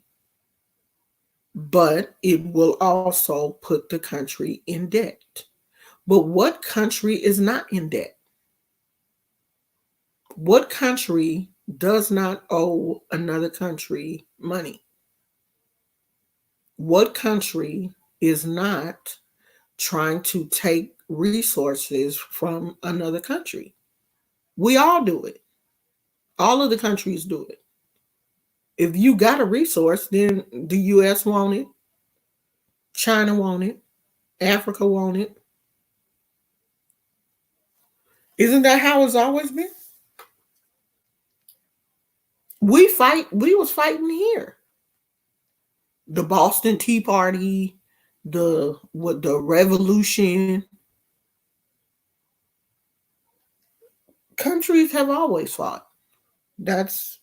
Speaker 1: but it will also put the country in debt. But what country is not in debt? What country does not owe another country money? What country is not trying to take resources from another country? We all do it. All of the countries do it. If you got a resource, then the US want it, China want it, Africa want it. Isn't that how it's always been? We was fighting here. The Boston Tea Party, the revolution. Countries have always fought. That's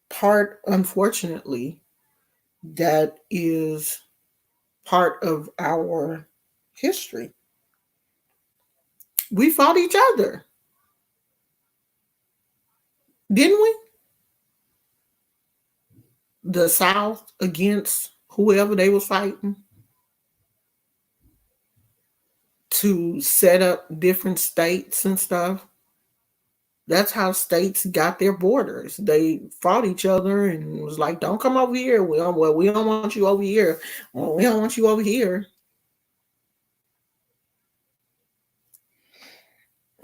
Speaker 1: part, unfortunately, that is part of our history. We fought each other, didn't we? The South against whoever they was fighting to set up different states and stuff. That's how states got their borders. They fought each other and was like, "Don't come over here. We don't want you over here. Well, we don't want you over here."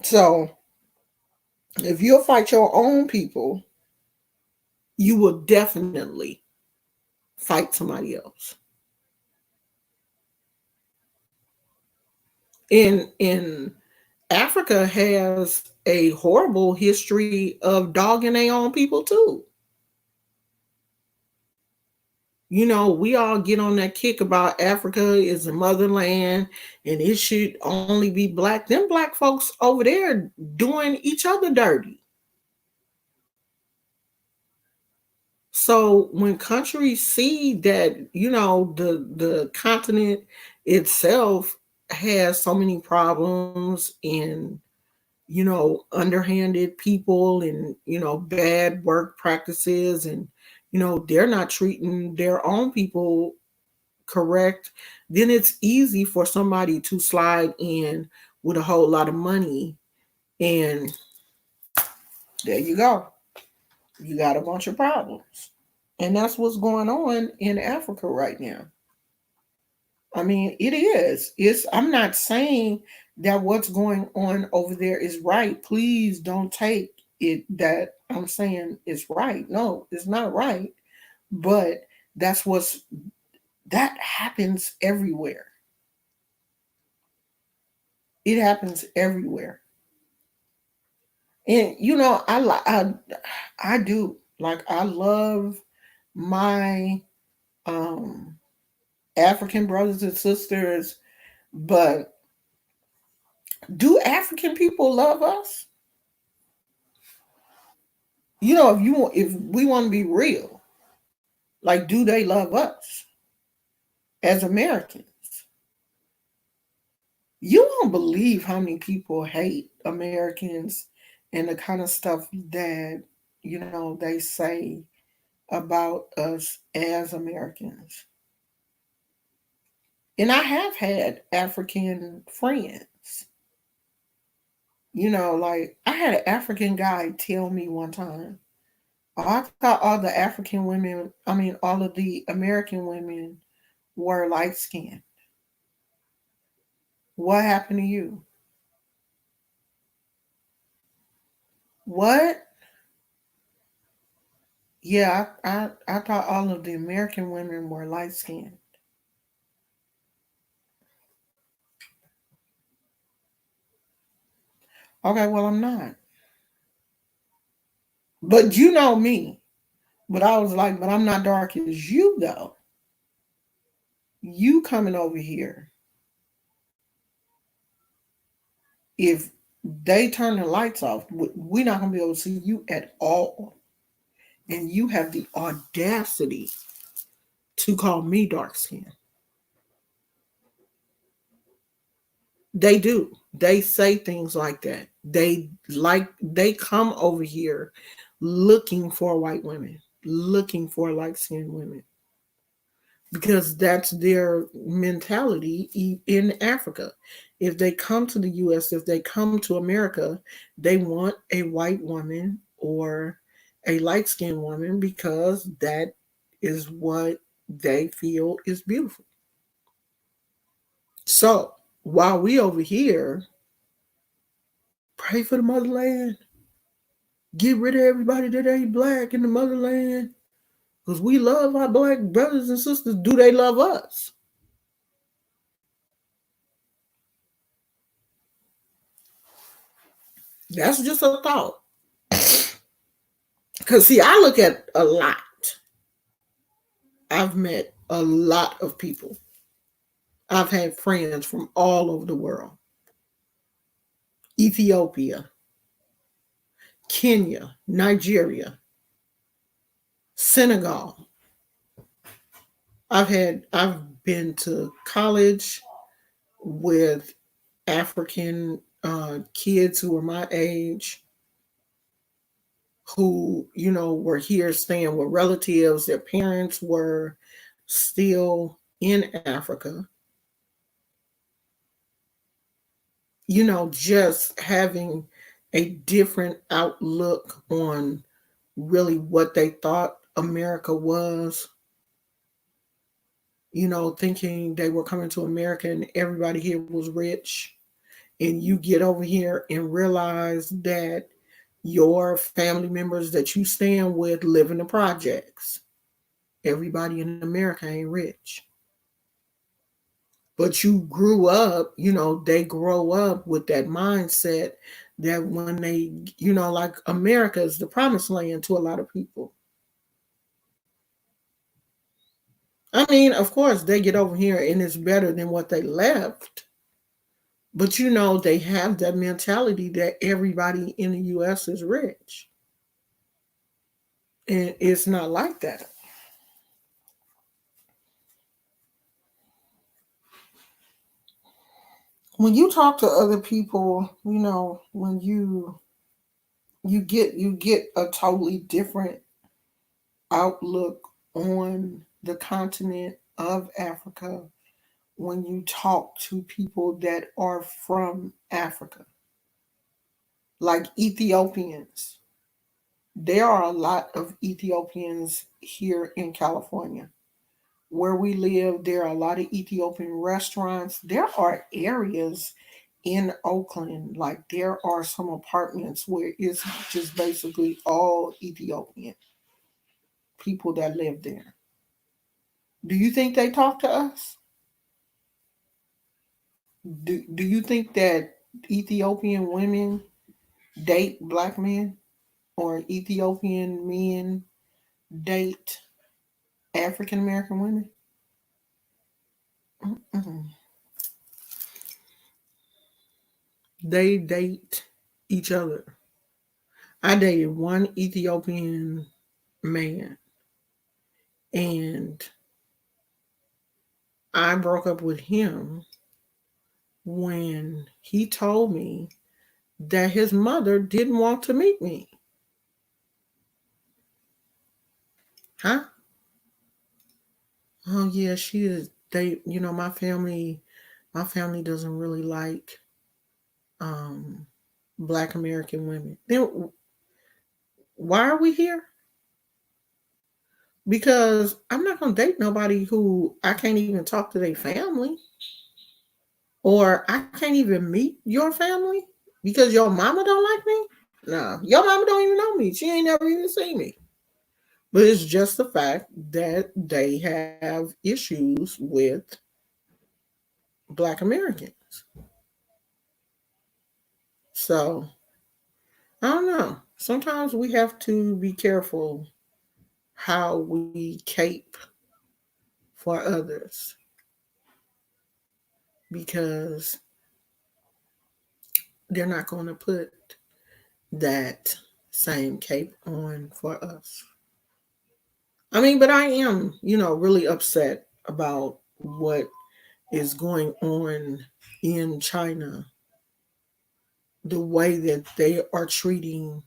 Speaker 1: So, if you'll fight your own people, you will definitely fight somebody else. In Africa has a horrible history of dogging their own people too. We all get on that kick about Africa is a motherland and it should only be black. Them black folks over there doing each other dirty. So when countries see that, the continent itself has so many problems and, underhanded people and, bad work practices and, they're not treating their own people correct, then it's easy for somebody to slide in with a whole lot of money. And there you go. You got a bunch of problems. And that's what's going on in Africa right now. I mean, it is. I'm not saying that what's going on over there is right. Please don't take it that I'm saying it's right. No, it's not right. But that happens everywhere. It happens everywhere. And I do like I love my um African brothers and sisters, but do African people love us? If we want to be real, like do they love us as Americans? You won't believe how many people hate Americans and the kind of stuff that they say about us as Americans. And I have had African friends. Like I had an African guy tell me one time, "Oh, I thought all the African women, I mean, all of the American women were light skinned. What happened to you?" What? Yeah, I thought all of the American women were light skinned. Okay, well, I'm not. But you know me. But I was like, but I'm not dark as you, though. You coming over here, if they turn the lights off, we're not going to be able to see you at all. And you have the audacity to call me dark skinned. They do. They say things like that. They come over here looking for white women, looking for light skinned women, because that's their mentality in Africa. If they come to the US, if they come to America, they want a white woman or a light skinned woman because that is what they feel is beautiful. So while we over here pray for the motherland, get rid of everybody that ain't black in the motherland, because we love our black brothers and sisters, do they love us? That's just a thought. Because, see, I look at a lot. I've met a lot of people. I've had friends from all over the world: Ethiopia, Kenya, Nigeria, Senegal. I've been to college with African kids who were my age, who, were here staying with relatives. Their parents were still in Africa. Just having a different outlook on really what they thought America was, thinking they were coming to America and everybody here was rich. And you get over here and realize that your family members that you stand with live in the projects. Everybody in America ain't rich. But you grew up, they grow up with that mindset that when they, like America is the promised land to a lot of people. I mean, of course, they get over here and it's better than what they left. But they have that mentality that everybody in the US is rich. And it's not like that. When you talk to other people, when you get a totally different outlook on the continent of Africa when you talk to people that are from Africa, like Ethiopians. There are a lot of Ethiopians here in California. Where we live, there are a lot of Ethiopian restaurants. There are areas in Oakland, like there are some apartments where it's just basically all Ethiopian people that live there. Do you think they talk to us? Do you think that Ethiopian women date black men, or Ethiopian men date African American women? Mm-mm. They date each other. I dated one Ethiopian man, and I broke up with him when he told me that his mother didn't want to meet me. Huh? Oh yeah, she is. They, my family doesn't really like um Black American women. Then why are we here? Because I'm not gonna date nobody who I can't even talk to their family, or I can't even meet your family because your mama don't like me. Nah, your mama don't even know me. She ain't never even seen me. But it's just the fact that they have issues with Black Americans. So I don't know. Sometimes we have to be careful how we cape for others, because they're not going to put that same cape on for us. I mean, but I am, really upset about what is going on in China, the way that they are treating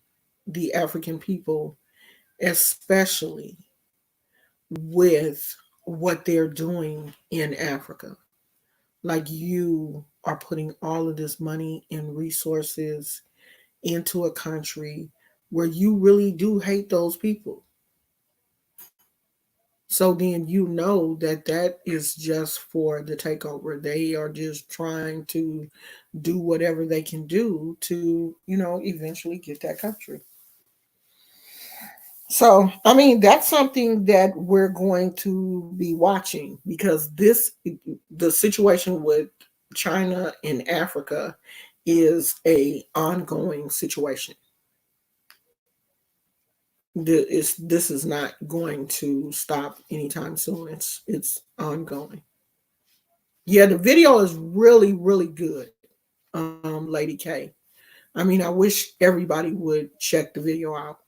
Speaker 1: the African people, especially with what they're doing in Africa. Like, you are putting all of this money and resources into a country where you really do hate those people. So then that that is just for the takeover. They are just trying to do whatever they can do to, eventually get that country. So, I mean, that's something that we're going to be watching, because the situation with China and Africa is a ongoing situation. This is not going to stop anytime soon. It's ongoing. Yeah, the video is really, really good, Lady K. I mean, I wish everybody would check the video out,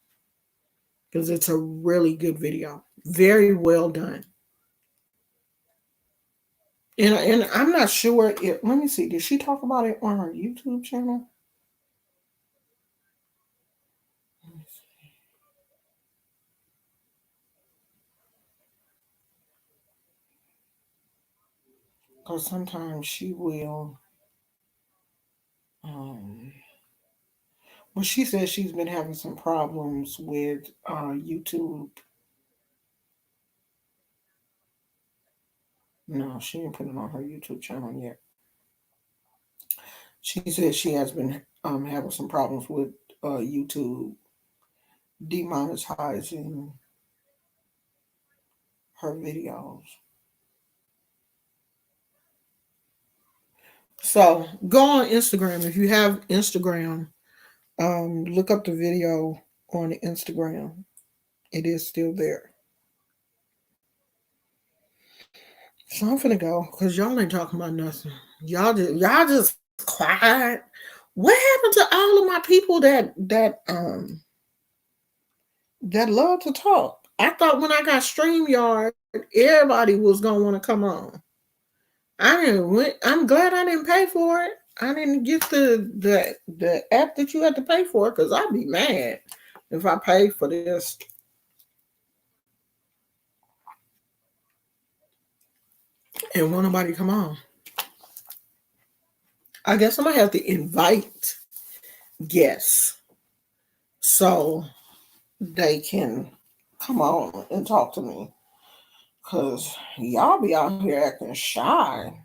Speaker 1: because it's a really good video. Very well done. And I'm not sure if, let me see, did she talk about it on her YouTube channel? Because sometimes she will. Um, well, she says she's been having some problems with YouTube. No, she didn't put it on her YouTube channel yet. She says she has been having some problems with YouTube demonetizing her videos. So go on Instagram. If you have Instagram, look up the video on Instagram. It is still there. So I'm finna go because y'all ain't talking about nothing. Y'all just quiet. What happened to all of my people that love to talk? I thought when I got StreamYard, everybody was gonna want to come on. I'm glad I didn't pay for it. I didn't get the app that you had to pay for, because I'd be mad if I paid for this and won't nobody come on. I guess I'm gonna have to invite guests so they can come on and talk to me. Cause y'all be out here acting shy.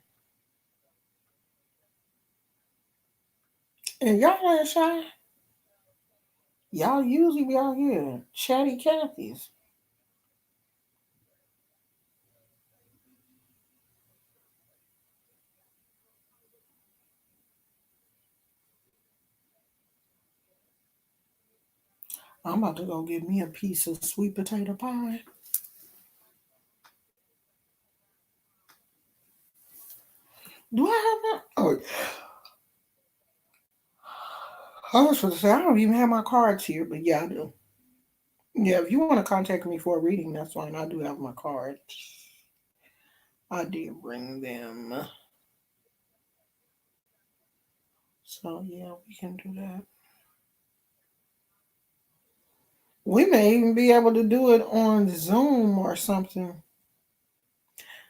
Speaker 1: And y'all ain't shy. Y'all usually be out here chatty Cathy's. I'm about to go get me a piece of sweet potato pie. Do I have that? Oh, I was supposed to say I don't even have my cards here, but yeah, I do. Yeah, if you want to contact me for a reading, that's fine. I do have my cards. I did bring them. So yeah, we can do that. We may even be able to do it on Zoom or something.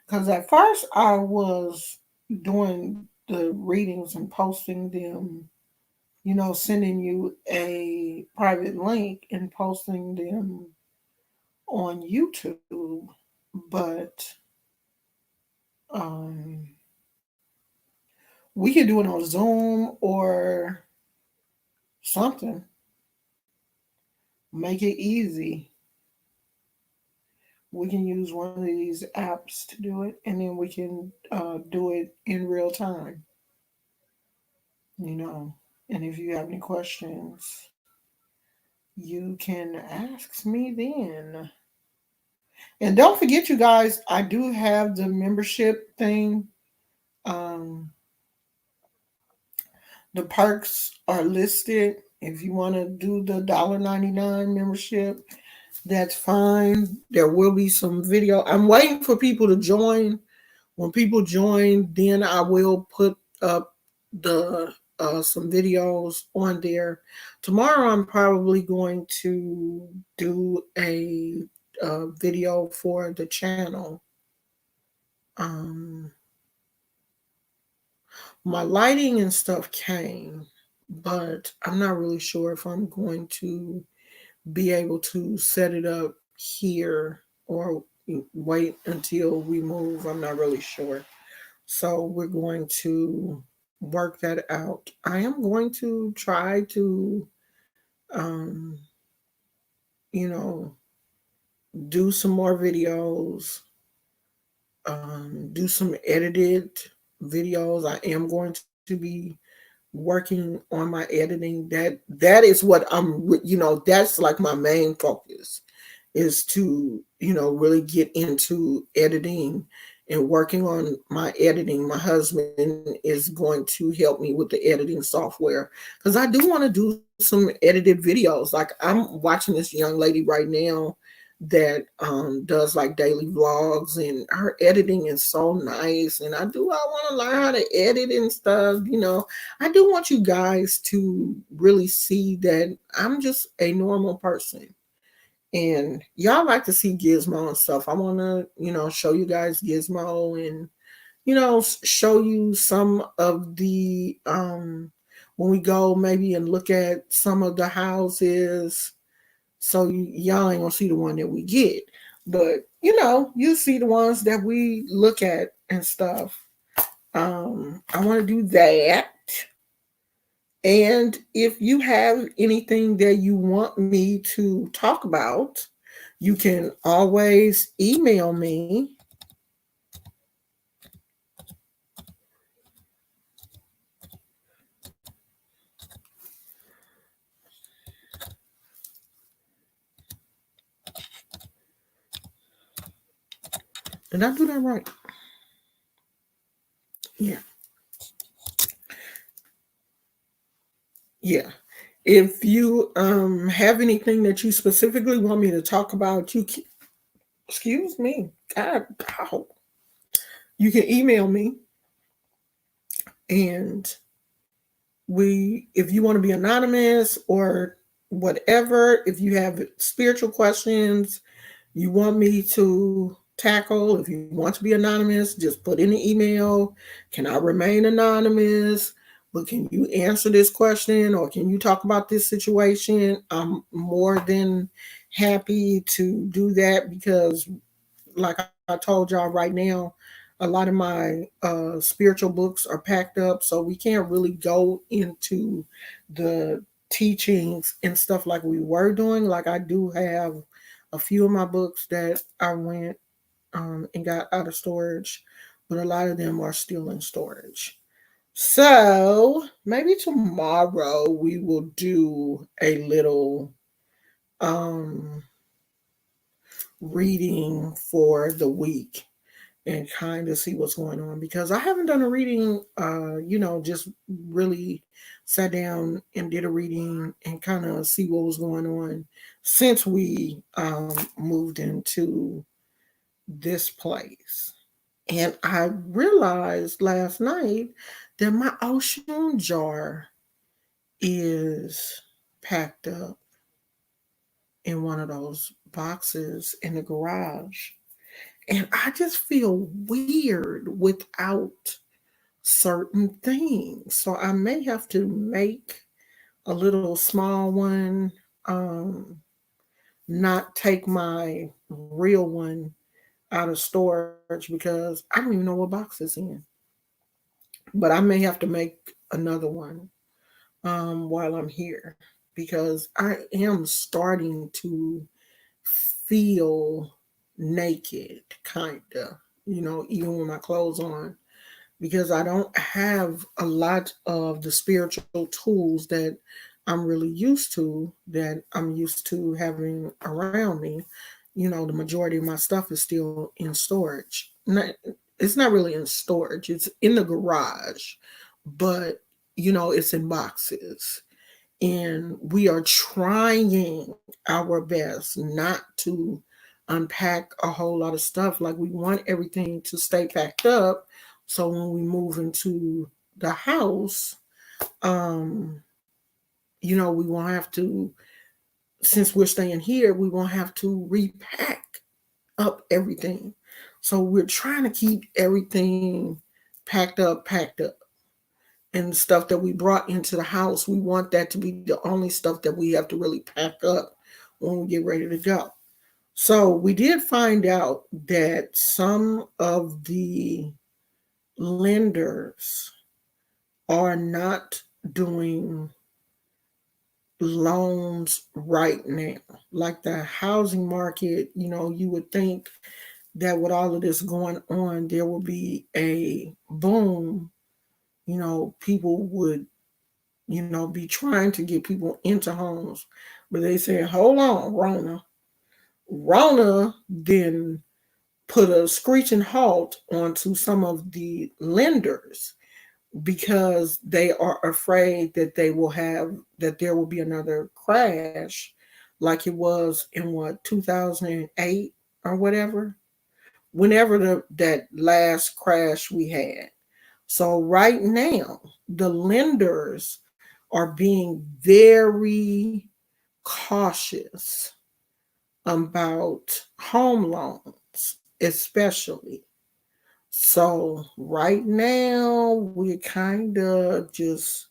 Speaker 1: Because at first I was doing the readings and posting them, sending you a private link and posting them on YouTube. But um, we could do it on Zoom or something. Make it easy. We can use one of these apps to do it, and then we can do it in real time, you know. And if you have any questions, you can ask me then. And don't forget, you guys, I do have the membership thing. Um, the perks are listed. If you want to do the $1.99 membership, that's fine. There will be some video. I'm waiting for people to join. When people join, then I will put up the some videos on there. Tomorrow, I'm probably going to do a video for the channel. Um, my lighting and stuff came, but I'm not really sure if I'm going to be able to set it up here or wait until we move. I'm not really sure. So we're going to work that out. I am going to try to, um, you know, do some more videos, do some edited videos. I am going to be working on my editing. That is what that's like my main focus is to, really get into editing and working on my editing. My husband is going to help me with the editing software because I do want to do some edited videos. Like I'm watching this young lady right now that does like daily vlogs, and her editing is so nice. And I want to learn how to edit and stuff. I do want you guys to really see that I'm just a normal person. And y'all like to see Gizmo and stuff. I want to, show you guys Gizmo and, show you some of the, when we go maybe and look at some of the houses. So y'all ain't gonna see the one that we get, but you see the ones that we look at and stuff. I want to do that. And if you have anything that you want me to talk about, you can always email me. Did I do that right? Yeah. Yeah. If you have anything that you specifically want me to talk about, excuse me. God, wow. You can email me, and if you want to be anonymous or whatever, if you have spiritual questions you want me to tackle, if you want to be anonymous, just put in the email. Can I remain anonymous? But can you answer this question, or can you talk about this situation? I'm more than happy to do that because, like I told y'all right now, a lot of my spiritual books are packed up, so we can't really go into the teachings and stuff like we were doing. Like I do have a few of my books that I went and got out of storage, but a lot of them are still in storage. So maybe tomorrow we will do a little um reading for the week and kind of see what's going on, because I haven't done a reading, just really sat down and did a reading and kind of see what was going on since we moved into this place. And I realized last night that my ocean jar is packed up in one of those boxes in the garage. And I just feel weird without certain things. So I may have to make a little small one, um, not take my real one out of storage because I don't even know what box it's in. But I may have to make another one while I'm here because I am starting to feel naked, kind of, even with my clothes on, because I don't have a lot of the spiritual tools that I'm used to having around me. The majority of my stuff is still in storage. It's not really in storage, it's in the garage, but it's in boxes. And we are trying our best not to unpack a whole lot of stuff. Like, we want everything to stay packed up so when we move into the house, we won't have to, since we're staying here, we won't have to repack up everything. So we're trying to keep everything packed up. And stuff that we brought into the house, we want that to be the only stuff that we have to really pack up when we get ready to go. So we did find out that some of the lenders are not doing loans right now. Like the housing market, you would think that with all of this going on, there will be a boom. People would, be trying to get people into homes. But they said, hold on, Rona. Rona then put a screeching halt onto some of the lenders because they are afraid that there will be another crash like it was in 2008 or whatever, whenever that last crash we had. So right now, the lenders are being very cautious about home loans, especially. So right now, we're kind of just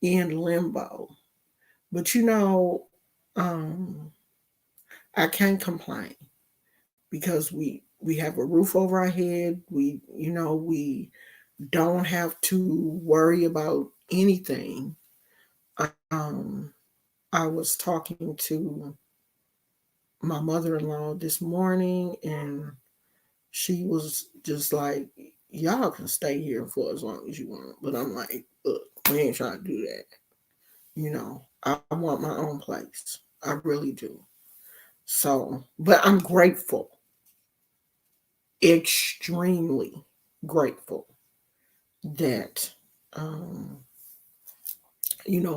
Speaker 1: in limbo. But um, I can't complain because we have a roof over our head. We don't have to worry about anything. Um, I was talking to my mother-in-law this morning, and she was just like, y'all can stay here for as long as you want. But I'm like, look, we ain't trying to do that. I want my own place. I really do. So, but I'm grateful, extremely grateful that,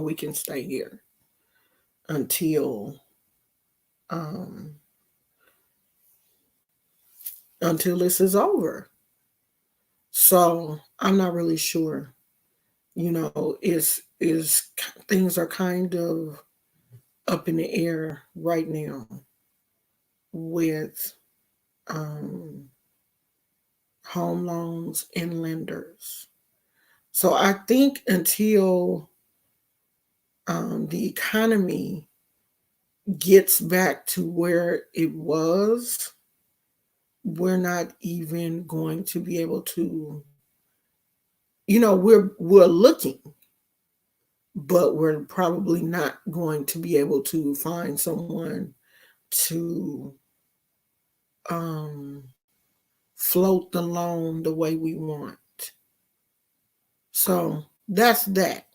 Speaker 1: we can stay here until um, until this is over. So I'm not really sure. Is things are kind of up in the air right now with um, home loans and lenders. So I think until the economy gets back to where it was, we're not even going to be able to, we're looking, but we're probably not going to be able to find someone to um, float the loan the way we want. So that's that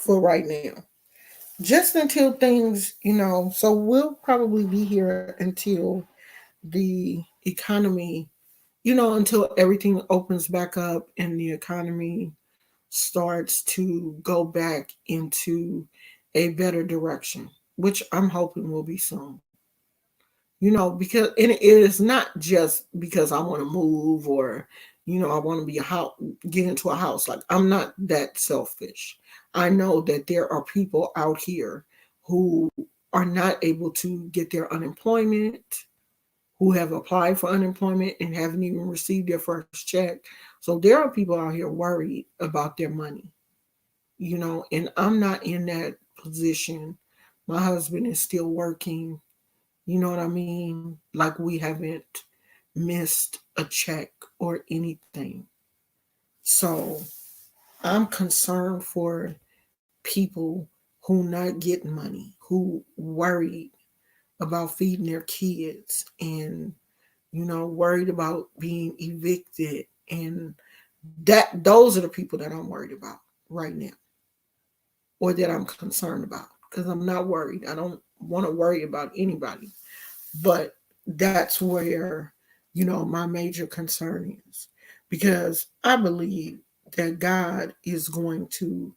Speaker 1: for right now. just until things, so we'll probably be here until the economy, until everything opens back up and the economy starts to go back into a better direction, which I'm hoping will be soon. Because and it is not just because I want to move or I want to be a house, get into a house. Like, I'm not that selfish. I know that there are people out here who are not able to get their unemployment, who have applied for unemployment and haven't even received their first check. So there are people out here worried about their money, and I'm not in that position. My husband is still working. You know what I mean? Like, we haven't missed a check or anything. So I'm concerned for people who not getting money, who worried about feeding their kids and, worried about being evicted. And those are the people that I'm worried about right now, or that I'm concerned about, because I'm not worried. I don't want to worry about anybody. But that's where, my major concern is, because I believe that God is going to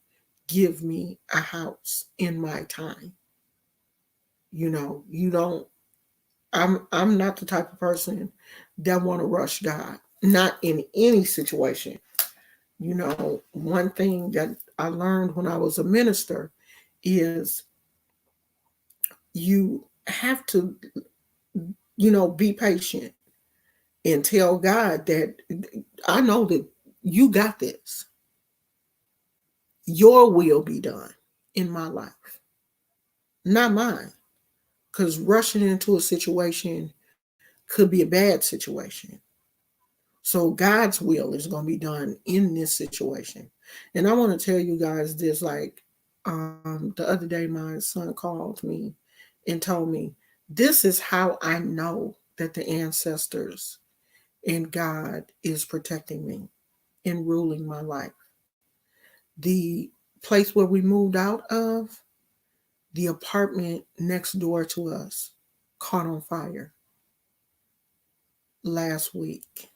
Speaker 1: give me a house in my time. You don't, I'm not the type of person that want to rush God, not in any situation. One thing that I learned when I was a minister is you have to, be patient and tell God that I know that you got this. Your will be done in my life, not mine. Because rushing into a situation could be a bad situation. So God's will is going to be done in this situation. And I want to tell you guys this, like, the other day, my son called me and told me, this is how I know that the ancestors and God is protecting me and ruling my life. The place where we moved out of, the apartment next door to us caught on fire last week.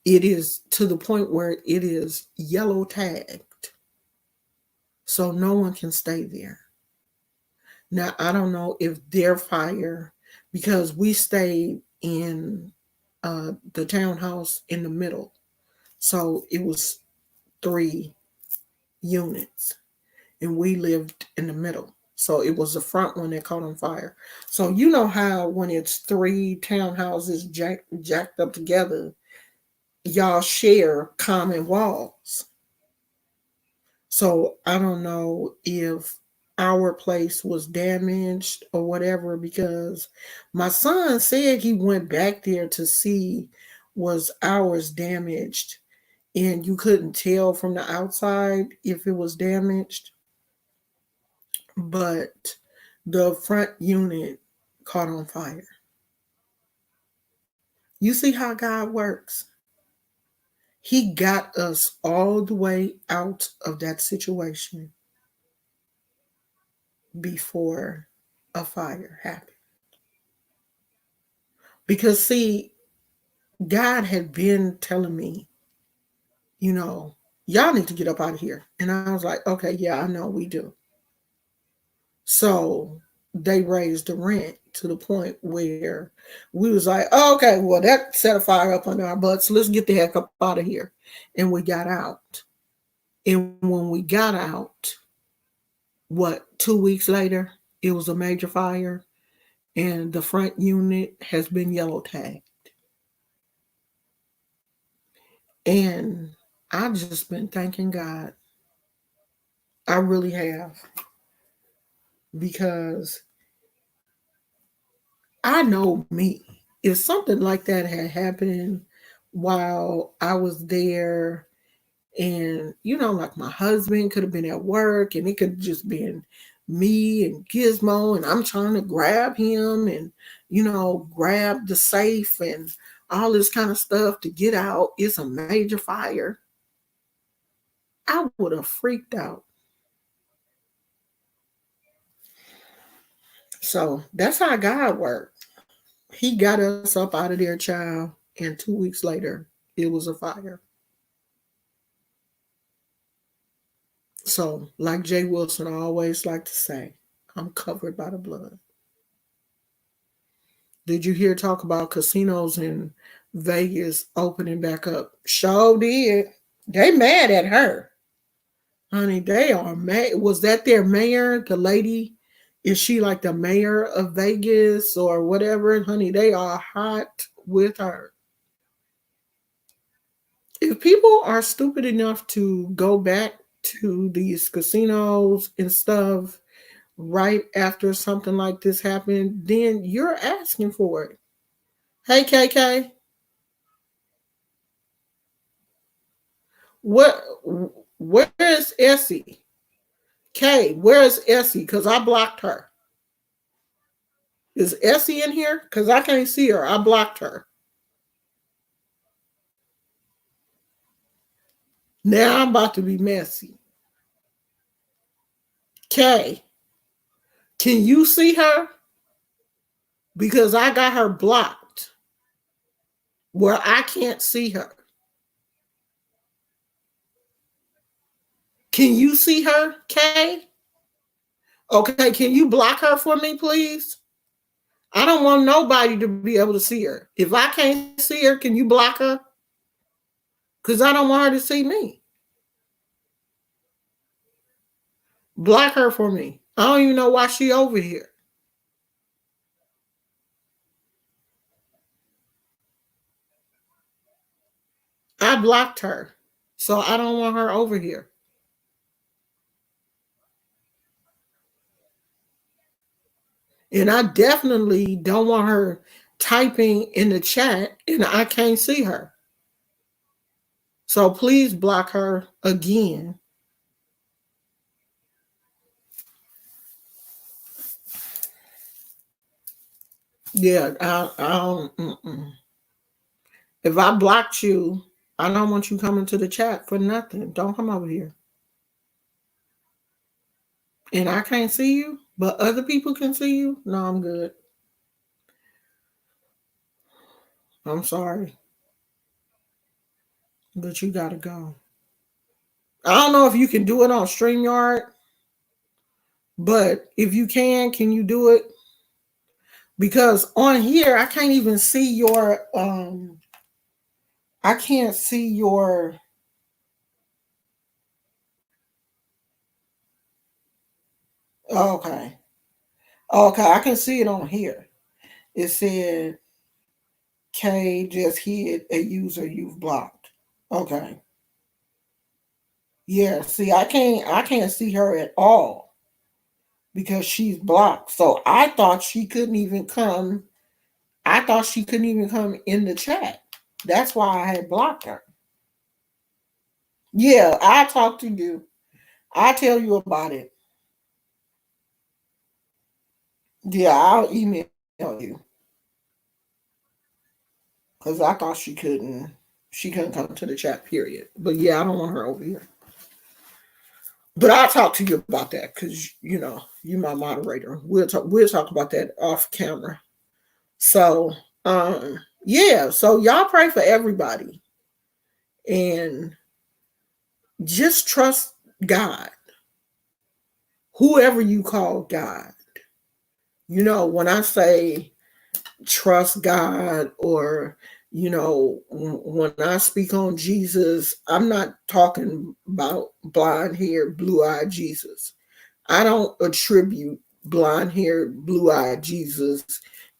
Speaker 1: It is to the point where it is yellow tagged, so no one can stay there. Now, I don't know if their fire, because we stayed in the townhouse in the middle, so it was 3 units, and we lived in the middle. So it was the front one that caught on fire. So you know how when it's 3 townhouses jacked up together, y'all share common walls. So I don't know if our place was damaged or whatever, because my son said he went back there to see was ours damaged, and you couldn't tell from the outside if it was damaged. But the front unit caught on fire. You see how God works? He got us all the way out of that situation before a fire happened. Because, see, God had been telling me, y'all need to get up out of here. And I was like, okay, yeah, I know we do. So they raised the rent to the point where we was like, oh, okay, well, that set a fire up under our butts. Let's get the heck up out of here. And we got out. And when we got out, 2 weeks later, it was a major fire, and the front unit has been yellow tagged. And I've just been thanking God. I really have. Because I know me. If something like that had happened while I was there, and like my husband could have been at work, and it could have just been me and Gizmo, and I'm trying to grab him and grab the safe and all this kind of stuff to get out. It's a major fire. I would have freaked out. So that's how God worked. He got us up out of there, child, and 2 weeks later, it was a fire. So, like Jay Wilson always like to say, I'm covered by the blood. Did you hear talk about casinos in Vegas opening back up? Sure did. They mad at her. Honey, they are mad. Was that their mayor? The lady? Is she like the mayor of Vegas or whatever? Honey, they are hot with her. If people are stupid enough to go back to these casinos and stuff right after something like this happened, then you're asking for it. Hey, KK, what? Where is Essie? Kay, where is Essie? Because I blocked her. Is Essie in here? Because I can't see her. I blocked her. Now I'm about to be messy. Kay, can you see her? Because I got her blocked where I can't see her. Can you see her, Kay? Okay, can you block her for me, please? I don't want nobody to be able to see her. If I can't see her, can you block her? Because I don't want her to see me. Block her for me. I don't even know why she over here. I blocked her. So I don't want her over here. And I definitely don't want her typing in the chat and I can't see her. So please block her again. Yeah, I don't. If I blocked you, I don't want you coming to the chat for nothing. Don't come over here. And I can't see you, but other people can see you. No, I'm good. I'm sorry. But you gotta go. I don't know if you can do it on StreamYard, but if you can you do it? Because on here I can't even see your I can't see your okay. Okay, I can see it on here. It said K just hit a user you've blocked. Okay. Yeah, see I can't see her at all because she's blocked. So I thought she couldn't even come. I thought she couldn't even come in the chat. That's why I had blocked her. Yeah, I talk to you. I tell you about it. Yeah, I'll email you because I thought she couldn't. She couldn't come to the chat. Period. But yeah, I don't want her over here. But I'll talk to you about that because you're my moderator. We'll talk about that off camera. So yeah, so y'all pray for everybody and just trust God. Whoever you call God. When I say trust God or when I speak on Jesus, I'm not talking about blonde hair, blue eyed Jesus. I don't attribute blonde hair, blue eyed Jesus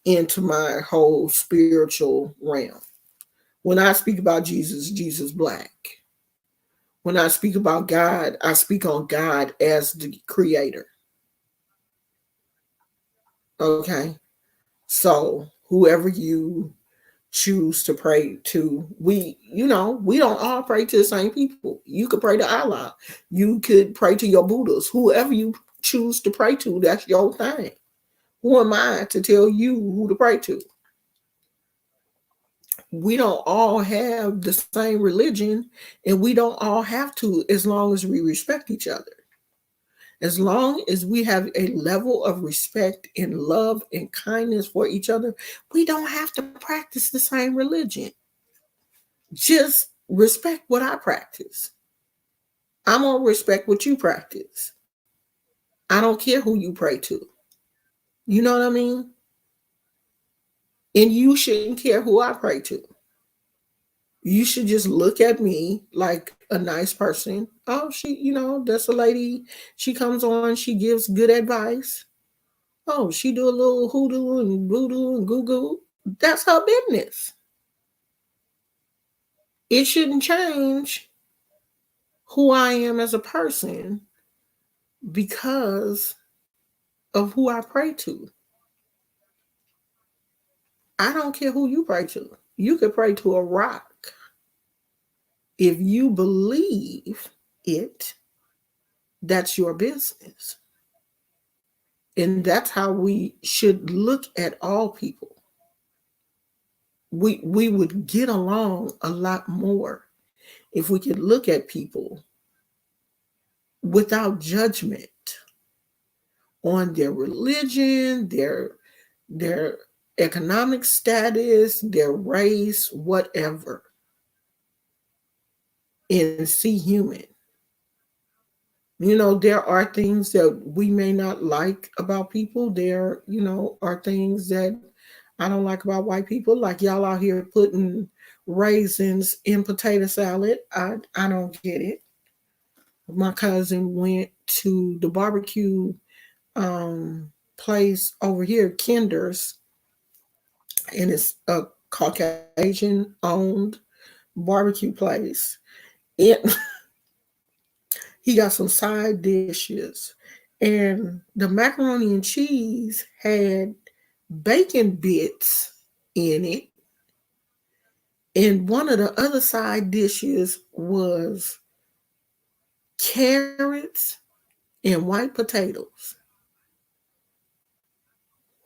Speaker 1: into my whole spiritual realm. When I speak about Jesus, Jesus black. When I speak about God, I speak on God as the creator. Okay. So whoever you choose to pray to, we don't all pray to the same people. You could pray to Allah. You could pray to your Buddhas. Whoever you choose to pray to, that's your thing. Who am I to tell you who to pray to? We don't all have the same religion and we don't all have to, as long as we respect each other. As long as we have a level of respect and love and kindness for each other, we don't have to practice the same religion. Just respect what I practice. I'm going to respect what you practice. I don't care who you pray to. You know what I mean? And you shouldn't care who I pray to. You should just look at me like a nice person. Oh, that's a lady. She comes on, she gives good advice. Oh, she do a little hoodoo and voodoo and goo goo. That's her business. It shouldn't change who I am as a person because of who I pray to. I don't care who you pray to. You could pray to a rock. If you believe it, that's your business. And that's how we should look at all people. We would get along a lot more if we could look at people without judgment on their religion, their economic status, their race, whatever, and see human. There are things that we may not like about people. There, are things that I don't like about white people. Like y'all out here putting raisins in potato salad. I don't get it. My cousin went to the barbecue place over here, Kinder's, and it's a Caucasian owned barbecue place. He got some side dishes, and the macaroni and cheese had bacon bits in it, and one of the other side dishes was carrots and white potatoes.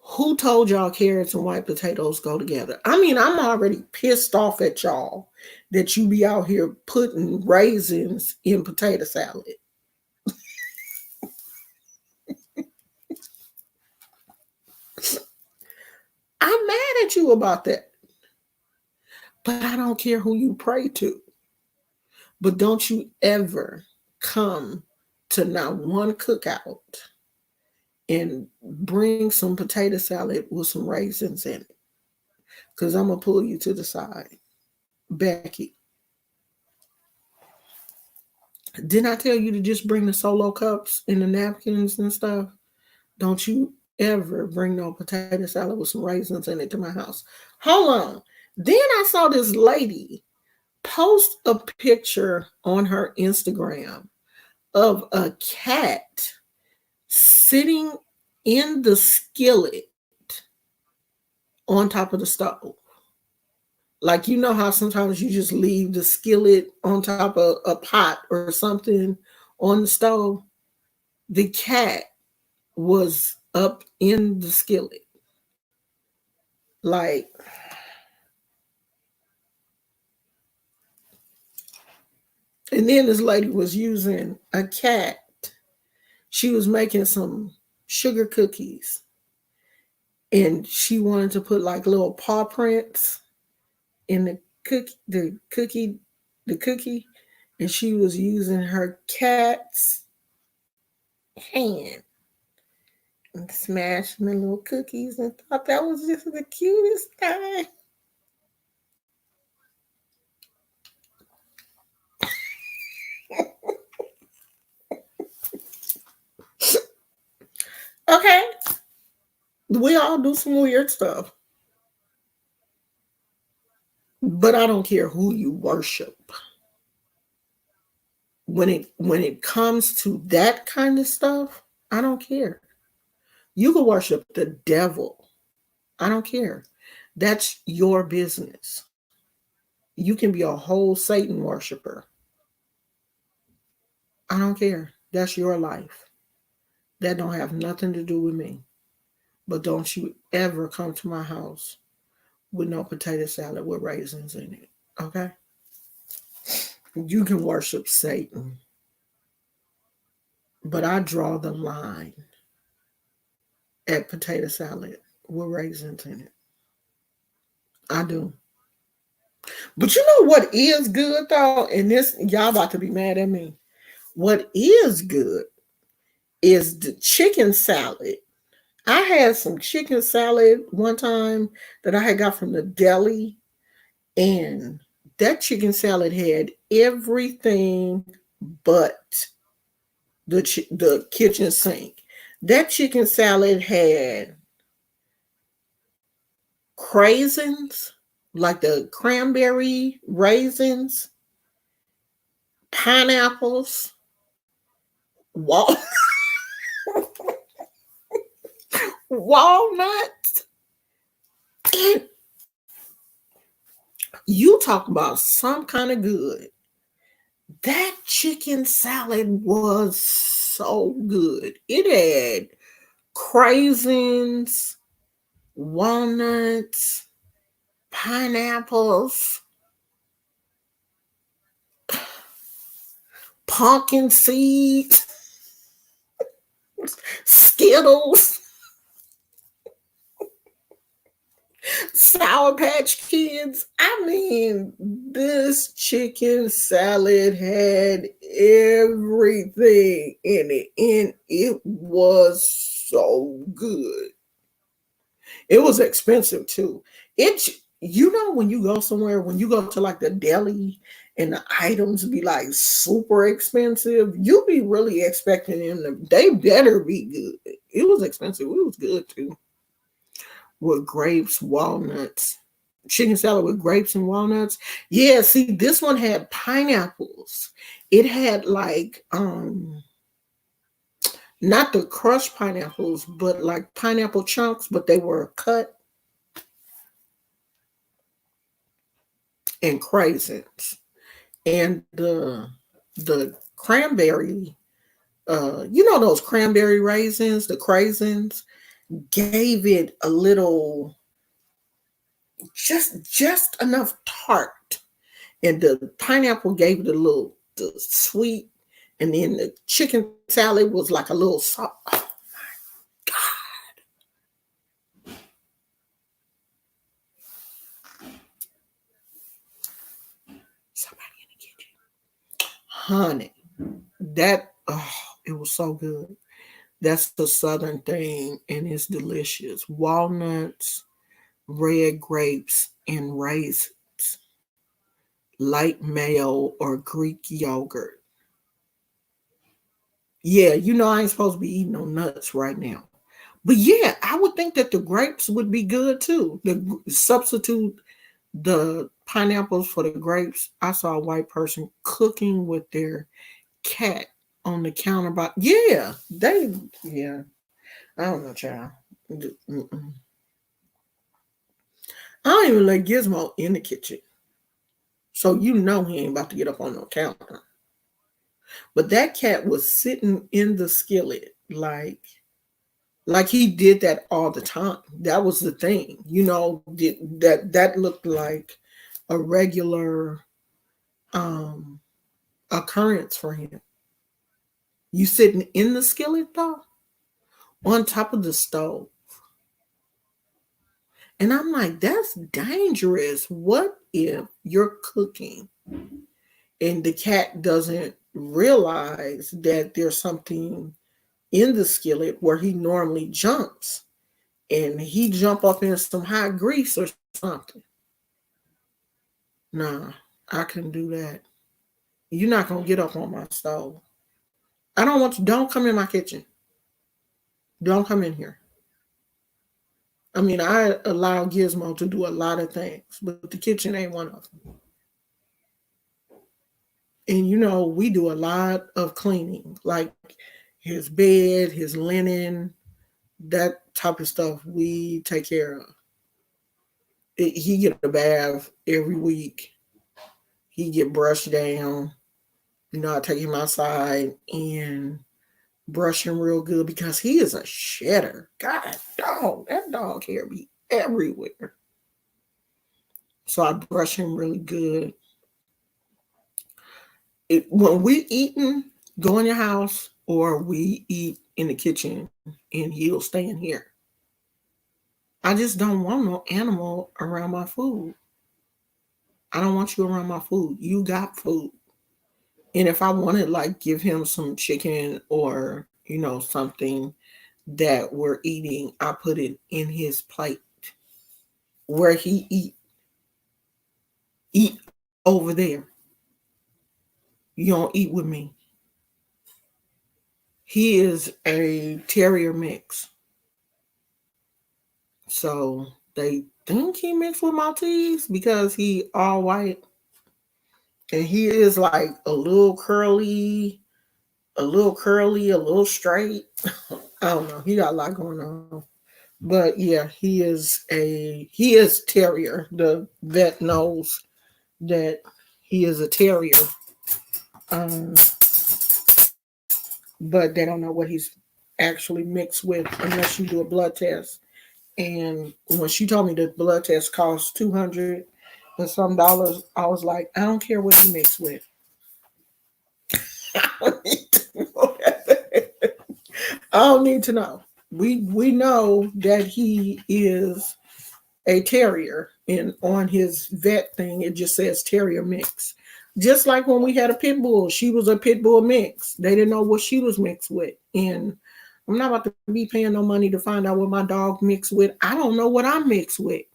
Speaker 1: Who told y'all carrots and white potatoes go together? I mean, I'm already pissed off at y'all that you be out here putting raisins in potato salad. I'm mad at you about that. But I don't care who you pray to. But don't you ever come to not one cookout and bring some potato salad with some raisins in it. Because I'm going to pull you to the side. Becky, didn't I tell you to just bring the solo cups and the napkins and stuff? Don't you ever bring no potato salad with some raisins in it to my house. Hold on. Then I saw this lady post a picture on her Instagram of a cat sitting in the skillet on top of the stove. Like, how sometimes you just leave the skillet on top of a pot or something on the stove? The cat was up in the skillet. Like, and then this lady was using a cat. She was making some sugar cookies, and she wanted to put like little paw prints in the cookie, and she was using her cat's hand and smashing the little cookies, and thought that was just the cutest thing. Okay, we all do some weird stuff, but I don't care who you worship. When it comes to that kind of stuff, I don't care. You can worship the devil. I don't care. That's your business. You can be a whole Satan worshiper. I don't care. That's your life. That don't have nothing to do with me. But don't you ever come to my house with no potato salad with raisins in it. Okay? You can worship Satan. But I draw the line at potato salad with raisins in it. I do. But you know what is good though? And this, y'all about to be mad at me. What is good is the chicken salad. I had some chicken salad one time that I had got from the deli, and that chicken salad had everything but the kitchen sink. That chicken salad had craisins, like the cranberry raisins, pineapples, wal- walnuts. And you talk about some kind of good. That chicken salad was so good. It had craisins, walnuts, pineapples, pumpkin seeds, Skittles, Sour Patch Kids. I mean, this chicken salad had everything in it, and it was so good. It was expensive too. It, you know, when you go somewhere, when you go to like the deli and the items be like super expensive, you be really expecting them to, they better be good. It was expensive. It was good too. With grapes, walnuts, chicken salad with grapes and walnuts. Yeah, see, this one had pineapples. It had like not the crushed pineapples, but like pineapple chunks, but they were cut, and craisins. And the cranberry, you know those cranberry raisins, the craisins, gave it a little, just enough tart, and the pineapple gave it a little the sweet, and then the chicken salad was like a little salt. Oh God, somebody in the kitchen, honey, that, oh, it was so good. That's the southern thing, and it's delicious. Walnuts, red grapes, and raisins, light mayo or Greek yogurt. Yeah, you know I ain't supposed to be eating no nuts right now. But yeah, I would think that the grapes would be good too. Substitute the pineapples for the grapes. I saw a white person cooking with their cat on the counter. By, yeah, they, yeah. I don't know, child. Mm-mm. I don't even let Gizmo in the kitchen, so you know he ain't about to get up on no counter. But that cat was sitting in the skillet like he did that all the time. That was the thing, you know. That looked like a regular um occurrence for him. You sitting in the skillet though, on top of the stove. And I'm like, that's dangerous. What if you're cooking and the cat doesn't realize that there's something in the skillet where he normally jumps, and he jump up in some hot grease or something? Nah, I couldn't do that. You're not gonna get up on my stove. I don't want you. Don't come in my kitchen. Don't come in here. I mean, I allow Gizmo to do a lot of things, but the kitchen ain't one of them. And you know, we do a lot of cleaning, like his bed, his linen, that type of stuff. We take care of. He get a bath every week. He get brushed down. You know, I take him outside and brush him real good because he is a shedder. God, dog, that dog hair be everywhere. So I brush him really good. When we eating, go in your house or we eat in the kitchen and he'll stay in here. I just don't want no animal around my food. I don't want you around my food. You got food. And if I wanted, like, give him some chicken or, something that we're eating, I put it in his plate where he eat over there. You don't eat with me. He is a terrier mix. So they think he mixed with Maltese because he all white. And he is like a little curly, a little straight. I don't know. He got a lot going on. But yeah, he is terrier. The vet knows that he is a terrier. Um, but they don't know what he's actually mixed with unless you do a blood test. And when she told me the blood test costs $200 and some dollars, I was like, I don't care what he mixed with. I don't need to know that. I don't need to know. We know that he is a terrier, and on his vet thing it just says terrier mix. Just like when we had a pit bull, she was a pit bull mix. They didn't know what she was mixed with, and I'm not about to be paying no money to find out what my dog mixed with. I don't know what I'm mixed with.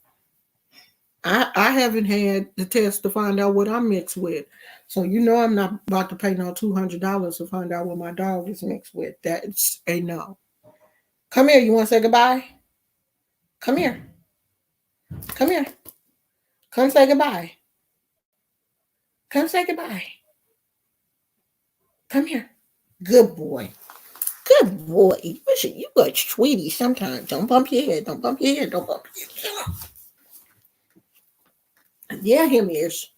Speaker 1: I haven't had the test to find out what I'm mixed with. So I'm not about to pay no $200 to find out what my dog is mixed with. That's a no. Come here. You want to say goodbye? Come here. Come here. Come say goodbye. Come say goodbye. Come here. Good boy. Good boy. You got sweetie sometimes. Don't bump your head. Don't bump your head. Don't bump your head. Yeah, him is.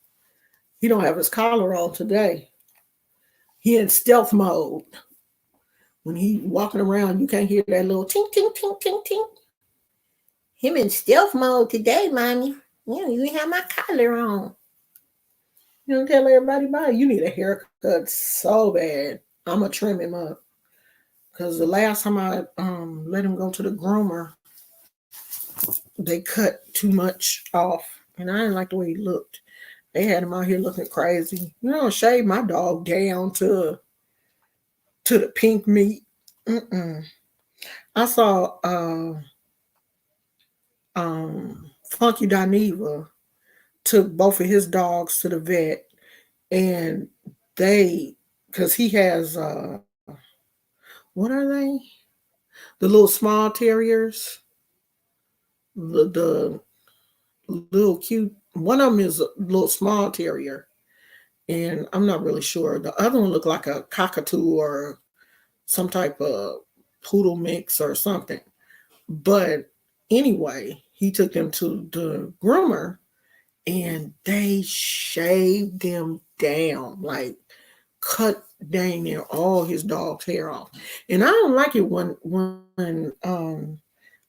Speaker 1: He don't have his collar on today. He in stealth mode. When he walking around, you can't hear that little tink, tink, tink, tink, tink. Him in stealth mode today, mommy. You ain't have my collar on. You don't tell everybody about it. You need a haircut so bad. I'm going to trim him up. Because the last time I let him go to the groomer, they cut too much off. And I didn't like the way he looked. They had him out here looking crazy. Shave my dog down to the pink meat. I saw Funky Dineva took both of his dogs to the vet, and because he has what are they? The little small terriers. The little cute. One of them is a little small terrier, and I'm not really sure. The other one looked like a cockatoo or some type of poodle mix or something. But anyway, he took them to the groomer, and they shaved them down, like cut dang near all his dog's hair off. And I don't like it when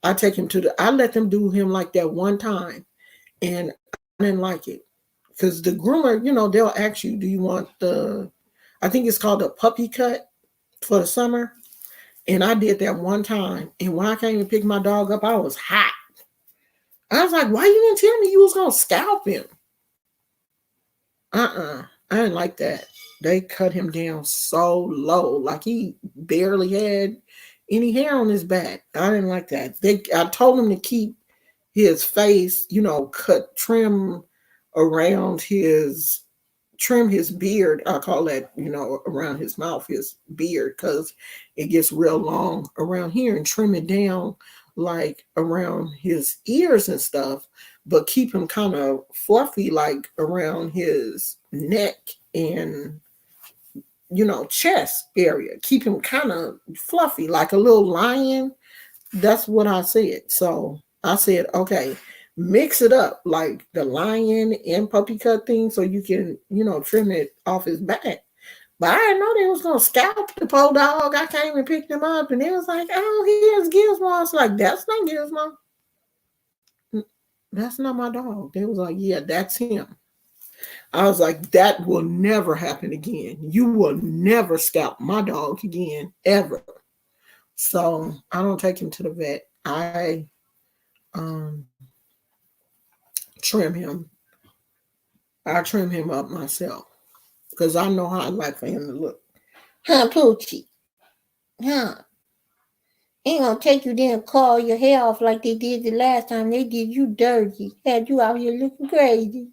Speaker 1: I take him I let them do him like that one time, and I didn't like it. Because the groomer, they'll ask you, do you want I think it's called a puppy cut for the summer. And I did that one time. And when I came to pick my dog up, I was hot. I was like, why you didn't tell me you was going to scalp him? I didn't like that. They cut him down so low. Like he barely had any hair on his back. I didn't like that. I told him to keep his face, trim his beard. I call that, around his mouth, his beard, because it gets real long around here, and trim it down like around his ears and stuff, but keep him kind of fluffy, like around his neck and, chest area. Keep him kind of fluffy, like a little lion. That's what I said. So I said, okay, mix it up like the lion and puppy cut thing so you can, trim it off his back. But I didn't know they was going to scalp the poor dog. I came and picked him up, and they was like, oh, here's Gizmo. I was like, that's not Gizmo. That's not my dog. They was like, yeah, that's him. I was like, that will never happen again. You will never scalp my dog again, ever. So I don't take him to the vet. I um, trim him. I trim him up myself because I know how I like for him to look. Huh, Poochie? Huh? Ain't gonna take you there and call your hair off like they did the last time. They did you dirty. Had you out here looking crazy.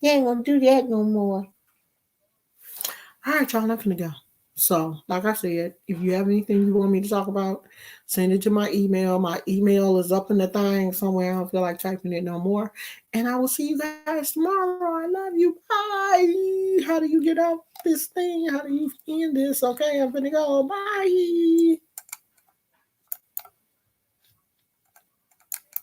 Speaker 1: They ain't gonna do that no more. All right, y'all, I'm finna go. So, like I said, if you have anything you want me to talk about, send it to my email. My email is up in the thing somewhere. I don't feel like typing it no more. And I will see you guys tomorrow. I love you. Bye. How do you get out this thing? How do you end this? Okay, I'm gonna go. Bye.